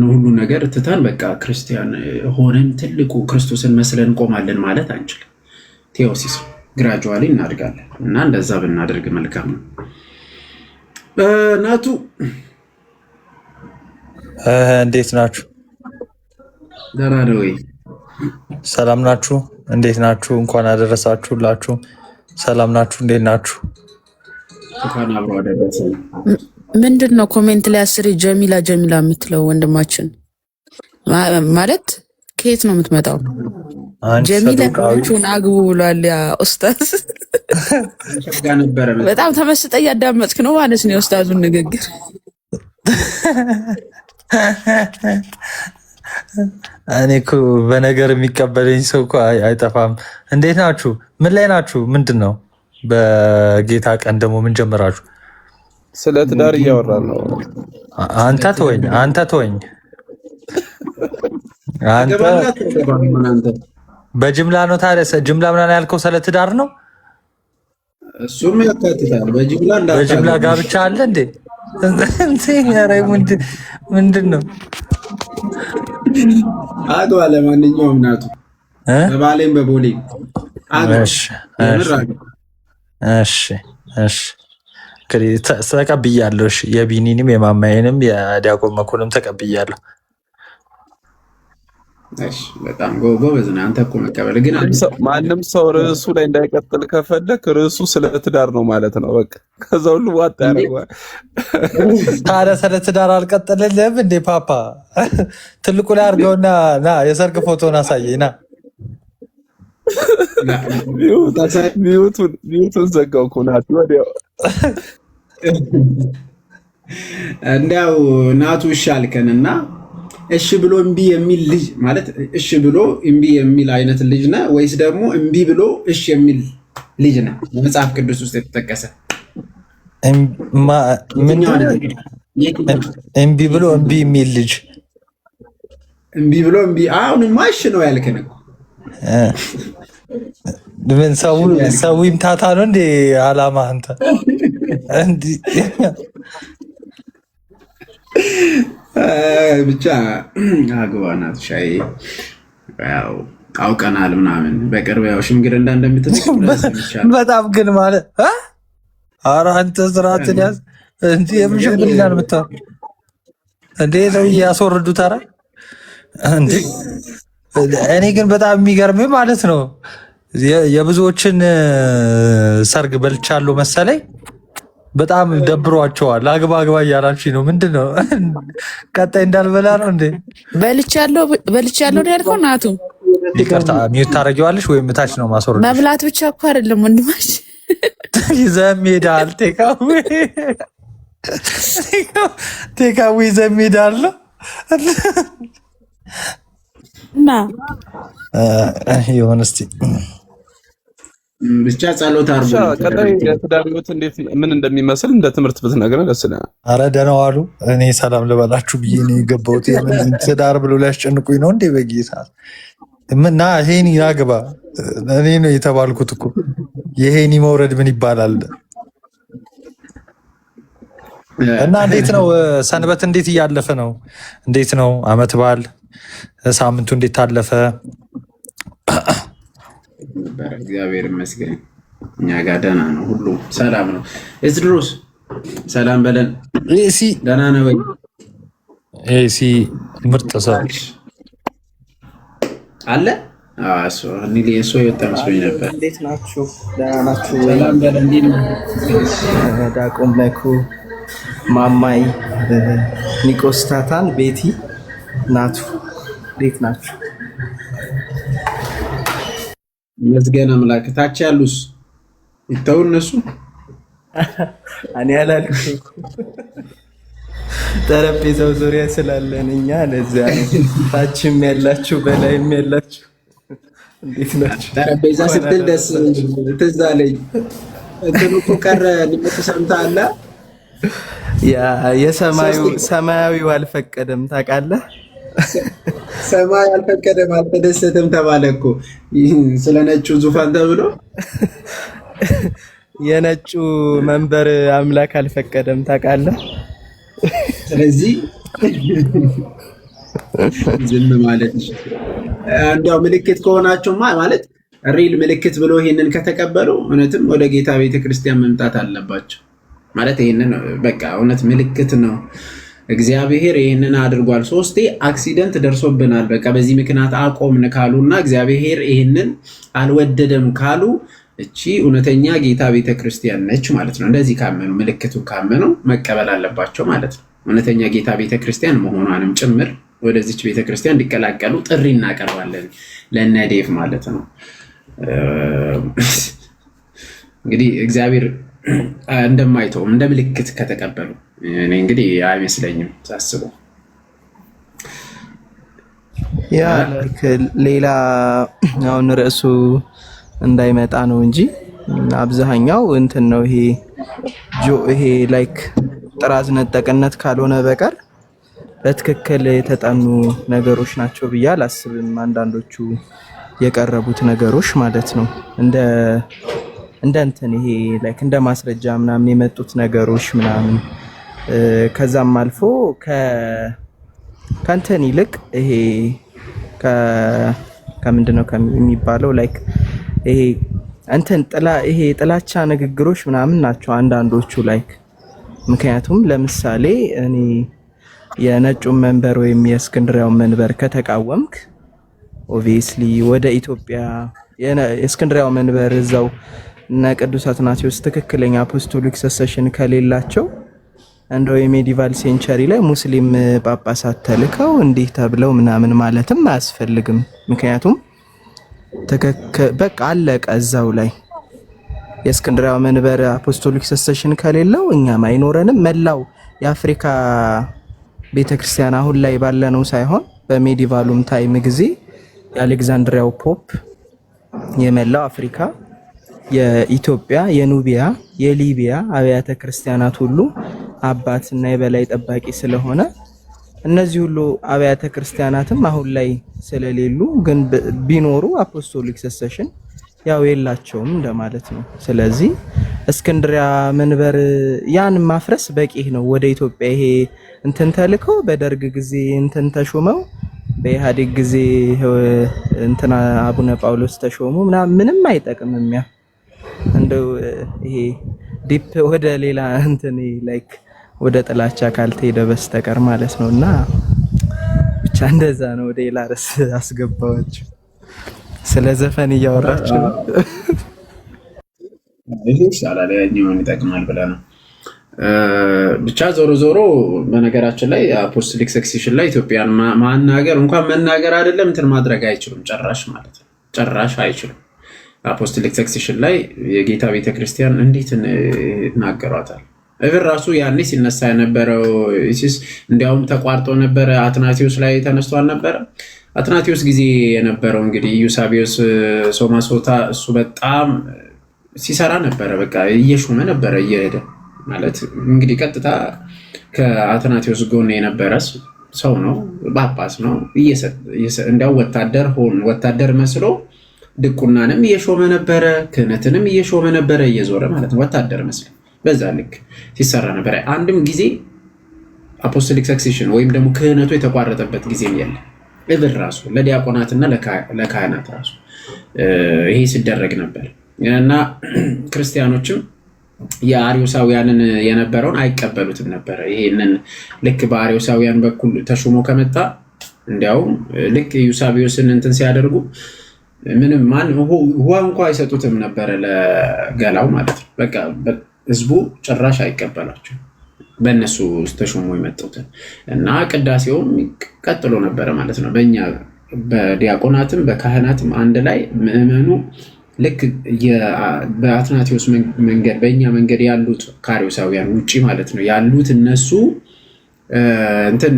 ሁሉ ነገር ትተን በቃ ክርስቲያን ሆነን ትልቁ ክርስቶስን መስለን እንቆማለን ማለት አንችልም። ቴዎሲስ ግራጁዋሊ እናድጋለን እና እንደዛ ብናደርግ መልካም ነው። ናቱ እንዴት ናችሁ? ደህና ነው ወይ? ሰላም ናችሁ? እንዴት ናችሁ? እንኳን አደረሳችሁላችሁ። ሰላም ናችሁ? እንዴት ናችሁ? እንኳን አብሮ አደረሰን። ምንድን ነው ኮሜንት ላይ አስሬ ጀሚላ የምትለው ወንድማችን ማለት ከየት ነው የምትመጣው? ጀሚላ አግቡ ብሏል ያ ኡስታዝ። በጣም ተመስጠ እያዳመጥክ ነው ማለት ነው የኡስታዙን ንግግር። እኔ እኮ በነገር የሚቀበለኝ ሰው እኮ አይጠፋም። እንዴት ናችሁ? ምን ላይ ናችሁ? ምንድን ነው በጌታ ቀን ደግሞ ምን ጀመራችሁ? ስለ ትዳር እያወራን ነው። አንተ ተወኝ። በጅምላ ነው ታዲያ? ጅምላ ምናምን ያልከው ስለ ትዳር ነው? እሱም ያካትታል። በጅምላ ጋብቻ አለ እንዴ? ምንድን ነው? አግባ። ለማንኛውም ናቱ በባሌም በቦሌ ተቀብያለሁ። የቢኒንም የማማዬንም የዲያቆን መኮንም ተቀብያለሁ። በጣም ጎበዝ ነህ አንተ እኮ መቀበል። ግን ማንም ሰው ርዕሱ ላይ እንዳይቀጥል ከፈለክ ርዕሱ ስለ ትዳር ነው ማለት ነው። በቃ ከዛ ሁሉ ዋጣ ያደርገዋል። ታዲያ ስለ ትዳር አልቀጥልልህም እንዴ ፓፓ? ትልቁ ላይ አድርገውና ና የሰርግ ፎቶን አሳየኝ ና። ሚዩቱን ዘጋው እኮ ናት ወዲያው። እንዲያው ናቱ ይሻልከንና እሺ ብሎ እምቢ የሚል ልጅ ማለት እሺ ብሎ እምቢ የሚል አይነት ልጅ ነህ ወይስ ደግሞ እምቢ ብሎ እሺ የሚል ልጅ ነህ? መጽሐፍ ቅዱስ ውስጥ የተጠቀሰ እምቢ ብሎ እምቢ የሚል ልጅ እምቢ ብሎ እምቢ። አሁንማ እሺ ነው ያልከን እኮ። ምን ሰው ይምታታ ነው እንዴ አላማ? አንተ እንዲ ብቻ አግባናት ሻይ ያው አውቀናል ምናምን በቅርብ ያው ሽምግልና እንደምትልክ በጣም ግን ማለት ኧረ አንተ ስርዓትን ያዝ እንዴ! የሽምግልና ነው የምታወራው እንዴ? ነው ያስወርዱት። ኧረ እንዴ! እኔ ግን በጣም የሚገርምህ ማለት ነው የብዙዎችን ሰርግ በልቻለሁ መሰለኝ። በጣም ደብሯቸዋል። አግባ አግባ እያላችኝ ነው። ምንድን ነው ቀጣይ እንዳልበላ ነው እንዴ? በልቻለሁ ነው ያልከው? ናቱ ይቅርታ ሚዩት ታደርጊዋለሽ ወይም ታች ነው ማስወረድ? መብላት ብቻ እኮ አይደለም ወንድማች ይዘም ሄዳል። ቴካዊ ይዘም ሄዳል እና ይሁን እስቲ ብቻ ጸሎት አርጉ። ቀጣይ የትዳር ህይወት እንዴት ምን እንደሚመስል እንደ ትምህርት ብትነግረን ደስ ይለናል። ኧረ ደህና ዋሉ። እኔ ሰላም ልበላችሁ ብዬ ነው የገባሁት። የምን ትዳር ብሎ ሊያስጨንቁኝ ነው እንዴ? በጌታ እና ሄኒ አግባ እኔ ነው የተባልኩት እኮ። የሄኒ መውረድ ምን ይባላል? እና እንዴት ነው ሰንበት? እንዴት እያለፈ ነው? እንዴት ነው አመት በዓል ሳምንቱ እንዴት ታለፈ? እግዚአብሔር ይመስገን እኛ ጋር ደህና ነው፣ ሁሉ ሰላም ነው። እዝድሮስ ሰላም በለን። ኤሲ ደህና ነው ወይ? ኤሲ ምርጥ ሰው አለ። እሱ እሱ የወጣ መስሎኝ ነበር። እንዴት ናችሁ? ደህና ናችሁ ወይ? ሰላም በለን። እንዴት ነው ዳቆም ለኩ ማማይ ኒቆስታታን ቤቲ ናቱ እንዴት ናችሁ? መስገን አምላክ። ታች ያሉስ ይተው እነሱ እኔ አላልኩም። ጠረጴዛው ዙሪያ ስላለን እኛ ለዚያ ታችም ያላችሁ በላይም ያላችሁ እንዴት ናችሁ? ጠረጴዛ ስትል ደስ ትዝ አለኝ። እንትኑ እኮ ቀረ ልመት ሰምተሃል? ሰማያዊው አልፈቀደም ታውቃለህ? ሰማይ አልፈቀደም አልተደሰተም ተባለ እኮ ስለ ነጩ ዙፋን ተብሎ። የነጩ መንበር አምላክ አልፈቀደም ታውቃለህ? ስለዚህ ዝም ማለት እንዲያው ምልክት ከሆናችሁማ ማለት ሪል ምልክት ብሎ ይሄንን ከተቀበሉ እውነትም ወደ ጌታ ቤተክርስቲያን መምጣት አለባቸው። ማለት ይሄንን በቃ እውነት ምልክት ነው። እግዚአብሔር ይህንን አድርጓል። 3 አክሲደንት ደርሶብናል፣ በቃ በዚህ ምክንያት አቆምን ካሉና እግዚአብሔር ይህንን አልወደደም ካሉ እቺ እውነተኛ ጌታ ቤተክርስቲያን ነች ማለት ነው። እንደዚህ ካመኑ ምልክቱ ካመኑ መቀበል አለባቸው ማለት ነው። እውነተኛ ጌታ ቤተክርስቲያን መሆኗንም ጭምር ወደዚች ቤተክርስቲያን እንዲቀላቀሉ ጥሪ እናቀርባለን ለነዴፍ ማለት ነው። እንግዲህ እግዚአብሔር እንደማይተውም እንደ ምልክት ከተቀበሉ እኔ እንግዲህ አይመስለኝም ሳስበው። ያ ሌላ አሁን ርዕሱ እንዳይመጣ ነው እንጂ አብዛኛው እንትን ነው ይሄ ላይክ ጥራዝ ነጠቅነት ካልሆነ በቀር በትክክል የተጠኑ ነገሮች ናቸው ብዬ አላስብም። አንዳንዶቹ የቀረቡት ነገሮች ማለት ነው እንደ እንትን ይሄ ላይክ እንደ ማስረጃ ምናምን የመጡት ነገሮች ምናምን ከዛም አልፎ ከእንትን ይልቅ ይሄ ከምንድነው የሚባለው ላይክ ይሄ እንትን ይሄ ጥላቻ ንግግሮች ምናምን ናቸው አንዳንዶቹ ላይክ። ምክንያቱም ለምሳሌ እኔ የነጩን መንበር ወይም የእስክንድሪያውን መንበር ከተቃወምክ ኦብቪየስሊ ወደ ኢትዮጵያ የእስክንድሪያው መንበር እዛው እና ቅዱስ አትናቴዎስ ትክክለኛ አፖስቶሊክ ሰሰሽን ከሌላቸው እንደው የሜዲቫል ሴንቸሪ ላይ ሙስሊም ጳጳሳት ተልከው እንዲህ ተብለው ምናምን ማለትም አያስፈልግም። ምክንያቱም በቃ አለቀ እዛው ላይ። የእስክንድሪያው መንበር አፖስቶሊክ ሰሰሽን ከሌለው እኛም አይኖረንም። መላው የአፍሪካ ቤተክርስቲያን አሁን ላይ ባለነው ሳይሆን በሜዲቫሉም ታይም ጊዜ የአሌክዛንድሪያው ፖፕ የመላው አፍሪካ፣ የኢትዮጵያ፣ የኑቢያ፣ የሊቢያ አብያተ ክርስቲያናት ሁሉ አባትና የበላይ ጠባቂ ስለሆነ እነዚህ ሁሉ አብያተ ክርስቲያናትም አሁን ላይ ስለሌሉ ግን ቢኖሩ አፖስቶሊክ ሰሰሽን ያው የላቸውም እንደማለት ነው። ስለዚህ እስክንድሪያ መንበር ያን ማፍረስ በቂ ነው። ወደ ኢትዮጵያ ይሄ እንትን ተልከው በደርግ ጊዜ እንትን ተሾመው በኢህአዴግ ጊዜ እንትና አቡነ ጳውሎስ ተሾሙ ምንም አይጠቅምም። ያ እንደው ይሄ ዲፕ ወደ ሌላ እንትን ላይክ ወደ ጥላቻ ካልተሄደ በስተቀር ማለት ነውና ብቻ እንደዛ ነው። ወደ ሌላ ርዕስ አስገባዋችሁ። ስለ ዘፈን እያወራችሁ ነው። ይሄ ይሻላል ያኛውን ይጠቅማል ብለህ ነው። ብቻ ዞሮ ዞሮ በነገራችን ላይ አፖስቶሊክ ሰክሴሽን ላይ ኢትዮጵያን ማናገር እንኳን መናገር አይደለም እንትን ማድረግ አይችሉም፣ ጭራሽ ማለት ነው። ጭራሽ አይችሉም። አፖስቶሊክ ሰክሴሽን ላይ የጌታ ቤተክርስቲያን እንዴት እናገሯታል? እብር ራሱ ያኔ ሲነሳ የነበረው ኢሲስ እንዲያውም ተቋርጦ ነበረ። አትናቴዎስ ላይ ተነስቶ አልነበረ? አትናቴዎስ ጊዜ የነበረው እንግዲህ ዩሳቢዮስ ሶማሶታ እሱ በጣም ሲሰራ ነበረ። በቃ እየሾመ ነበረ እየሄደ ማለት እንግዲህ ቀጥታ ከአትናቴዎስ ጎን የነበረ ሰው ነው፣ ጳጳስ ነው። እንዲያው ወታደር መስሎ ድቁናንም እየሾመ ነበረ፣ ክህነትንም እየሾመ ነበረ፣ እየዞረ ማለት ነው። ወታደር መስሎ በዛ ልክ ሲሰራ ነበረ። አንድም ጊዜ አፖስቶሊክ ሰክሴሽን ወይም ደግሞ ክህነቱ የተቋረጠበት ጊዜም የለም። እብር ራሱ ለዲያቆናትና ለካህናት ራሱ ይሄ ሲደረግ ነበር እና ክርስቲያኖችም የአሪዮሳውያንን የነበረውን አይቀበሉትም ነበረ። ይሄንን ልክ በአሪዮሳውያን በኩል ተሾሞ ከመጣ እንዲያውም ልክ ዩሳቢዮስን እንትን ሲያደርጉ ምንም ውሃ እንኳ አይሰጡትም ነበረ ለገላው ማለት ነው። በቃ ህዝቡ ጭራሽ አይቀበላቸው በእነሱ ተሾሞ የመጡትን እና ቅዳሴውም ቀጥሎ ነበረ ማለት ነው። በእኛ በዲያቆናትም በካህናትም አንድ ላይ ምዕመኑ ልክ በአትናቴዎስ መንገድ በእኛ መንገድ ያሉት ከአርዮሳውያን ውጭ ማለት ነው ያሉት እነሱ እንትን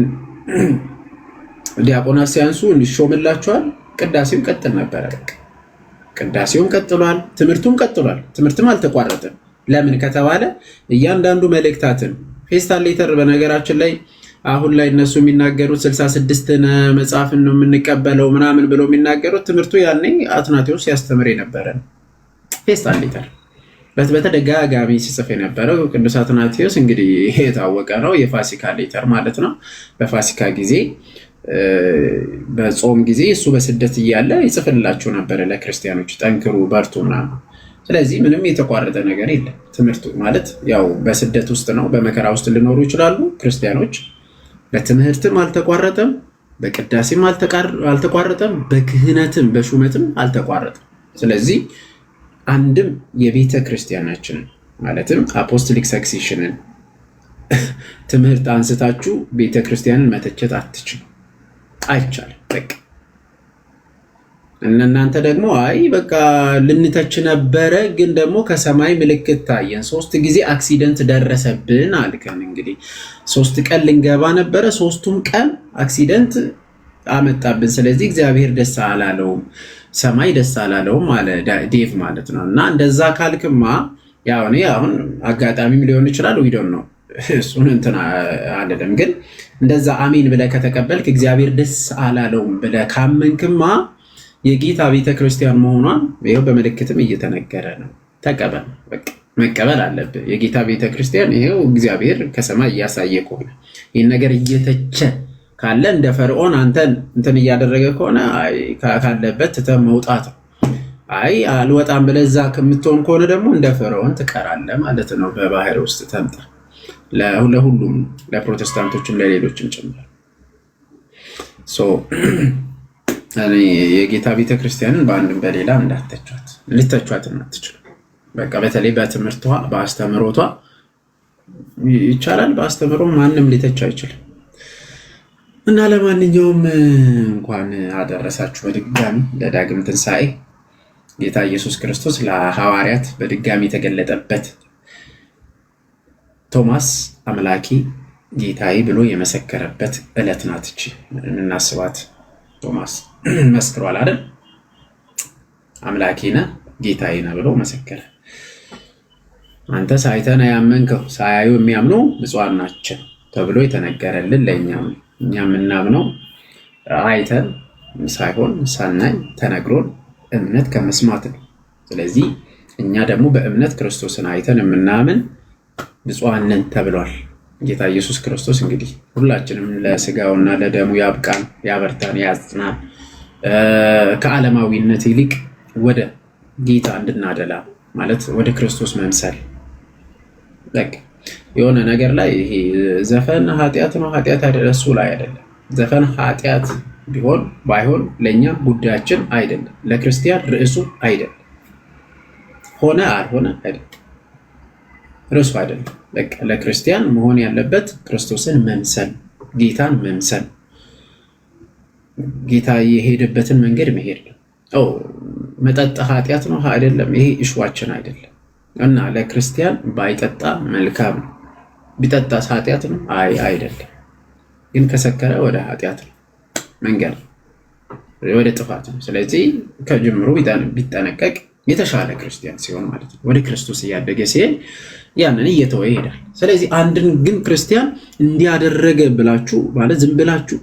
ዲያቆናት ሲያንሱ እንዲሾምላቸዋል። ቅዳሴው ቀጥል ነበረ። ቅዳሴውም ቀጥሏል፣ ትምህርቱም ቀጥሏል። ትምህርትም አልተቋረጠም። ለምን ከተባለ እያንዳንዱ መልእክታትን ፌስታል ሌተር በነገራችን ላይ አሁን ላይ እነሱ የሚናገሩት 66 መጽሐፍን ነው የምንቀበለው ምናምን ብለው የሚናገሩት ትምህርቱ ያኔ አትናቴዎስ ሲያስተምር የነበረ ነው። ፌስታል ሌተር በተደጋጋሚ ሲጽፍ የነበረው ቅዱስ አትናቴዎስ እንግዲህ ይሄ የታወቀ ነው። የፋሲካ ሌተር ማለት ነው። በፋሲካ ጊዜ በጾም ጊዜ እሱ በስደት እያለ ይጽፍላቸው ነበረ ለክርስቲያኖች፣ ጠንክሩ በርቱ ምናምን። ስለዚህ ምንም የተቋረጠ ነገር የለም። ትምህርቱ ማለት ያው በስደት ውስጥ ነው፣ በመከራ ውስጥ ሊኖሩ ይችላሉ ክርስቲያኖች። በትምህርትም አልተቋረጠም፣ በቅዳሴም አልተቋረጠም፣ በክህነትም በሹመትም አልተቋረጠም። ስለዚህ አንድም የቤተ ክርስቲያናችንን ማለትም አፖስቶሊክ ሰክሴሽንን ትምህርት አንስታችሁ ቤተ ክርስቲያንን መተቸት አትችሉ፣ አይቻልም። በቃ እናንተ ደግሞ አይ በቃ ልንተች ነበረ፣ ግን ደግሞ ከሰማይ ምልክት ታየን፣ 3 ጊዜ አክሲደንት ደረሰብን አልከን። እንግዲህ 3 ቀን ልንገባ ነበረ፣ 3ቱም ቀን አክሲደንት አመጣብን። ስለዚህ እግዚአብሔር ደስ አላለውም፣ ሰማይ ደስ አላለውም አለ ዴቭ ማለት ነው። እና እንደዛ ካልክማ ያው እኔ አሁን አጋጣሚም ሊሆን ይችላል ዊዶን ነው እሱን እንትን አይደለም፣ ግን እንደዛ አሜን ብለህ ከተቀበልክ እግዚአብሔር ደስ አላለውም ብለህ ካመንክማ የጌታ ቤተክርስቲያን መሆኗን ይሄው በምልክትም እየተነገረ ነው። ተቀበል፣ በቃ መቀበል አለብህ። የጌታ ቤተክርስቲያን ይሄው እግዚአብሔር ከሰማይ እያሳየ ከሆነ ይህን ነገር እየተቸ ካለ እንደ ፈርዖን አንተን እንትን እያደረገ ከሆነ ካለበት ትተህ መውጣት ነው። አይ አልወጣም ብለህ እዛ ከምትሆን ከሆነ ደግሞ እንደ ፈርዖን ትቀራለህ ማለት ነው። በባህር ውስጥ ተምጠ ለሁሉም ለፕሮቴስታንቶችም ለሌሎችም ጭምር የጌታ ቤተክርስቲያንን በአንድም በሌላ እንዳትተቿት፣ ልተቿትም አትችሉ። በቃ በተለይ በትምህርቷ በአስተምሮቷ ይቻላል፣ በአስተምሮ ማንም ሊተች አይችልም። እና ለማንኛውም እንኳን አደረሳችሁ በድጋሚ ለዳግም ትንሣኤ። ጌታ ኢየሱስ ክርስቶስ ለሐዋርያት በድጋሚ የተገለጠበት ቶማስ አምላኬ ጌታዬ ብሎ የመሰከረበት ዕለት ናት እቺ የምናስባት። ቶማስ መስክሯል አይደል? አምላኬ ነህ ጌታዬ ነህ ብሎ መሰከረ። አንተ ሳይተን ያመንከው ሳያዩ የሚያምኑ ብፁዓን ናቸው ተብሎ የተነገረልን ለእኛም እኛ የምናምነው አይተን ሳይሆን ሳናይ ተነግሮን እምነት ከመስማት ነው። ስለዚህ እኛ ደግሞ በእምነት ክርስቶስን አይተን የምናምን ብፁዓን ነን ተብሏል። ጌታ ኢየሱስ ክርስቶስ እንግዲህ ሁላችንም ለስጋውና ለደሙ ያብቃን፣ ያበርታን፣ ያጽናን። ከዓለማዊነት ይልቅ ወደ ጌታ እንድናደላ ማለት ወደ ክርስቶስ መምሰል። በቃ የሆነ ነገር ላይ ይሄ ዘፈን ኃጢአት ነው ኃጢአት አይደለም፣ እሱ ላይ አይደለም። ዘፈን ኃጢአት ቢሆን ባይሆን ለእኛ ጉዳያችን አይደለም። ለክርስቲያን ርዕሱ አይደለም። ሆነ አልሆነ አይደለም፣ ርዕሱ አይደለም። በቃ ለክርስቲያን መሆን ያለበት ክርስቶስን መምሰል፣ ጌታን መምሰል፣ ጌታ የሄደበትን መንገድ መሄድ ነው። መጠጥ ኃጢአት ነው አይደለም፣ ይሄ እሽዋችን አይደለም። እና ለክርስቲያን ባይጠጣ መልካም ነው። ቢጠጣስ ኃጢአት ነው አይደለም። ግን ከሰከረ ወደ ኃጢአት ነው መንገድ፣ ወደ ጥፋት ነው። ስለዚህ ከጅምሩ ቢጠነቀቅ የተሻለ ክርስቲያን ሲሆን ማለት ነው። ወደ ክርስቶስ እያደገ ሲሄድ ያንን እየተወ ይሄዳል። ስለዚህ አንድን ግን ክርስቲያን እንዲያደረገ ብላችሁ ማለት ዝም ብላችሁ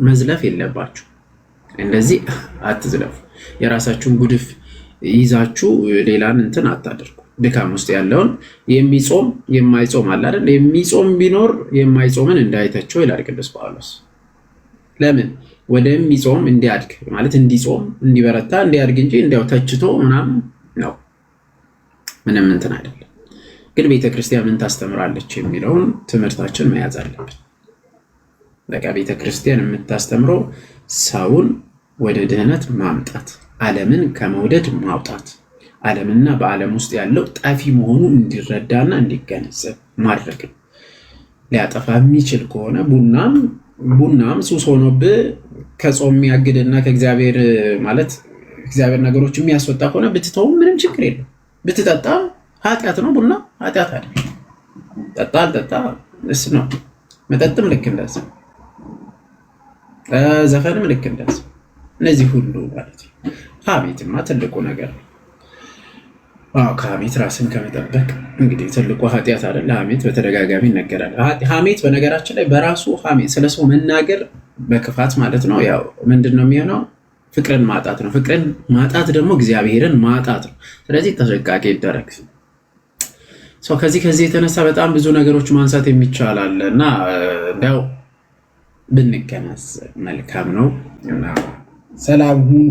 መዝለፍ የለባችሁ። እንደዚህ አትዝለፉ። የራሳችሁን ጉድፍ ይዛችሁ ሌላን እንትን አታደርጉ። ድካም ውስጥ ያለውን የሚጾም የማይጾም አለ አይደል? የሚጾም ቢኖር የማይጾምን እንዳይተቸው ይላል ቅዱስ ጳውሎስ። ለምን? ወደሚጾም እንዲያድግ ማለት እንዲጾም እንዲበረታ እንዲያድግ እንጂ እንዲያው ተችቶ ምናምን ነው። ምንም እንትን አይደለም። ግን ቤተክርስቲያን ምን ታስተምራለች የሚለውን ትምህርታችን መያዝ አለብን። በቃ ቤተክርስቲያን የምታስተምረው ሰውን ወደ ድህነት ማምጣት፣ ዓለምን ከመውደድ ማውጣት፣ ዓለምና በዓለም ውስጥ ያለው ጠፊ መሆኑ እንዲረዳና እንዲገነዘብ ማድረግ ነው። ሊያጠፋ የሚችል ከሆነ ቡናም ሱስ ሆኖብህ ከጾም የሚያግድና ከእግዚአብሔር ማለት እግዚአብሔር ነገሮች የሚያስወጣ ከሆነ ብትተውም ምንም ችግር የለም። ብትጠጣ ኃጢአት ነው። ቡና ኃጢአት አይደል? ጠጣ አልጠጣ እስ ነው። መጠጥም ልክ እንደዛ፣ ዘፈንም ልክ እንደዛ። እነዚህ ሁሉ ማለት ነው። ሐሜትማ ትልቁ ነገር ነው። ከሐሜት ራስን ከመጠበቅ እንግዲህ ትልቁ ኃጢአት አይደለ? ሐሜት በተደጋጋሚ ይነገራል። ሐሜት በነገራችን ላይ በራሱ ሐሜት ስለሰው መናገር በክፋት ማለት ነው። ያው ምንድን ነው የሚሆነው? ፍቅርን ማጣት ነው። ፍቅርን ማጣት ደግሞ እግዚአብሔርን ማጣት ነው። ስለዚህ ጥንቃቄ ይደረግ። ከዚህ የተነሳ በጣም ብዙ ነገሮች ማንሳት የሚቻላል እና እንዲያው ብንገናዘብ መልካም ነው እና ሰላም ሁኑ።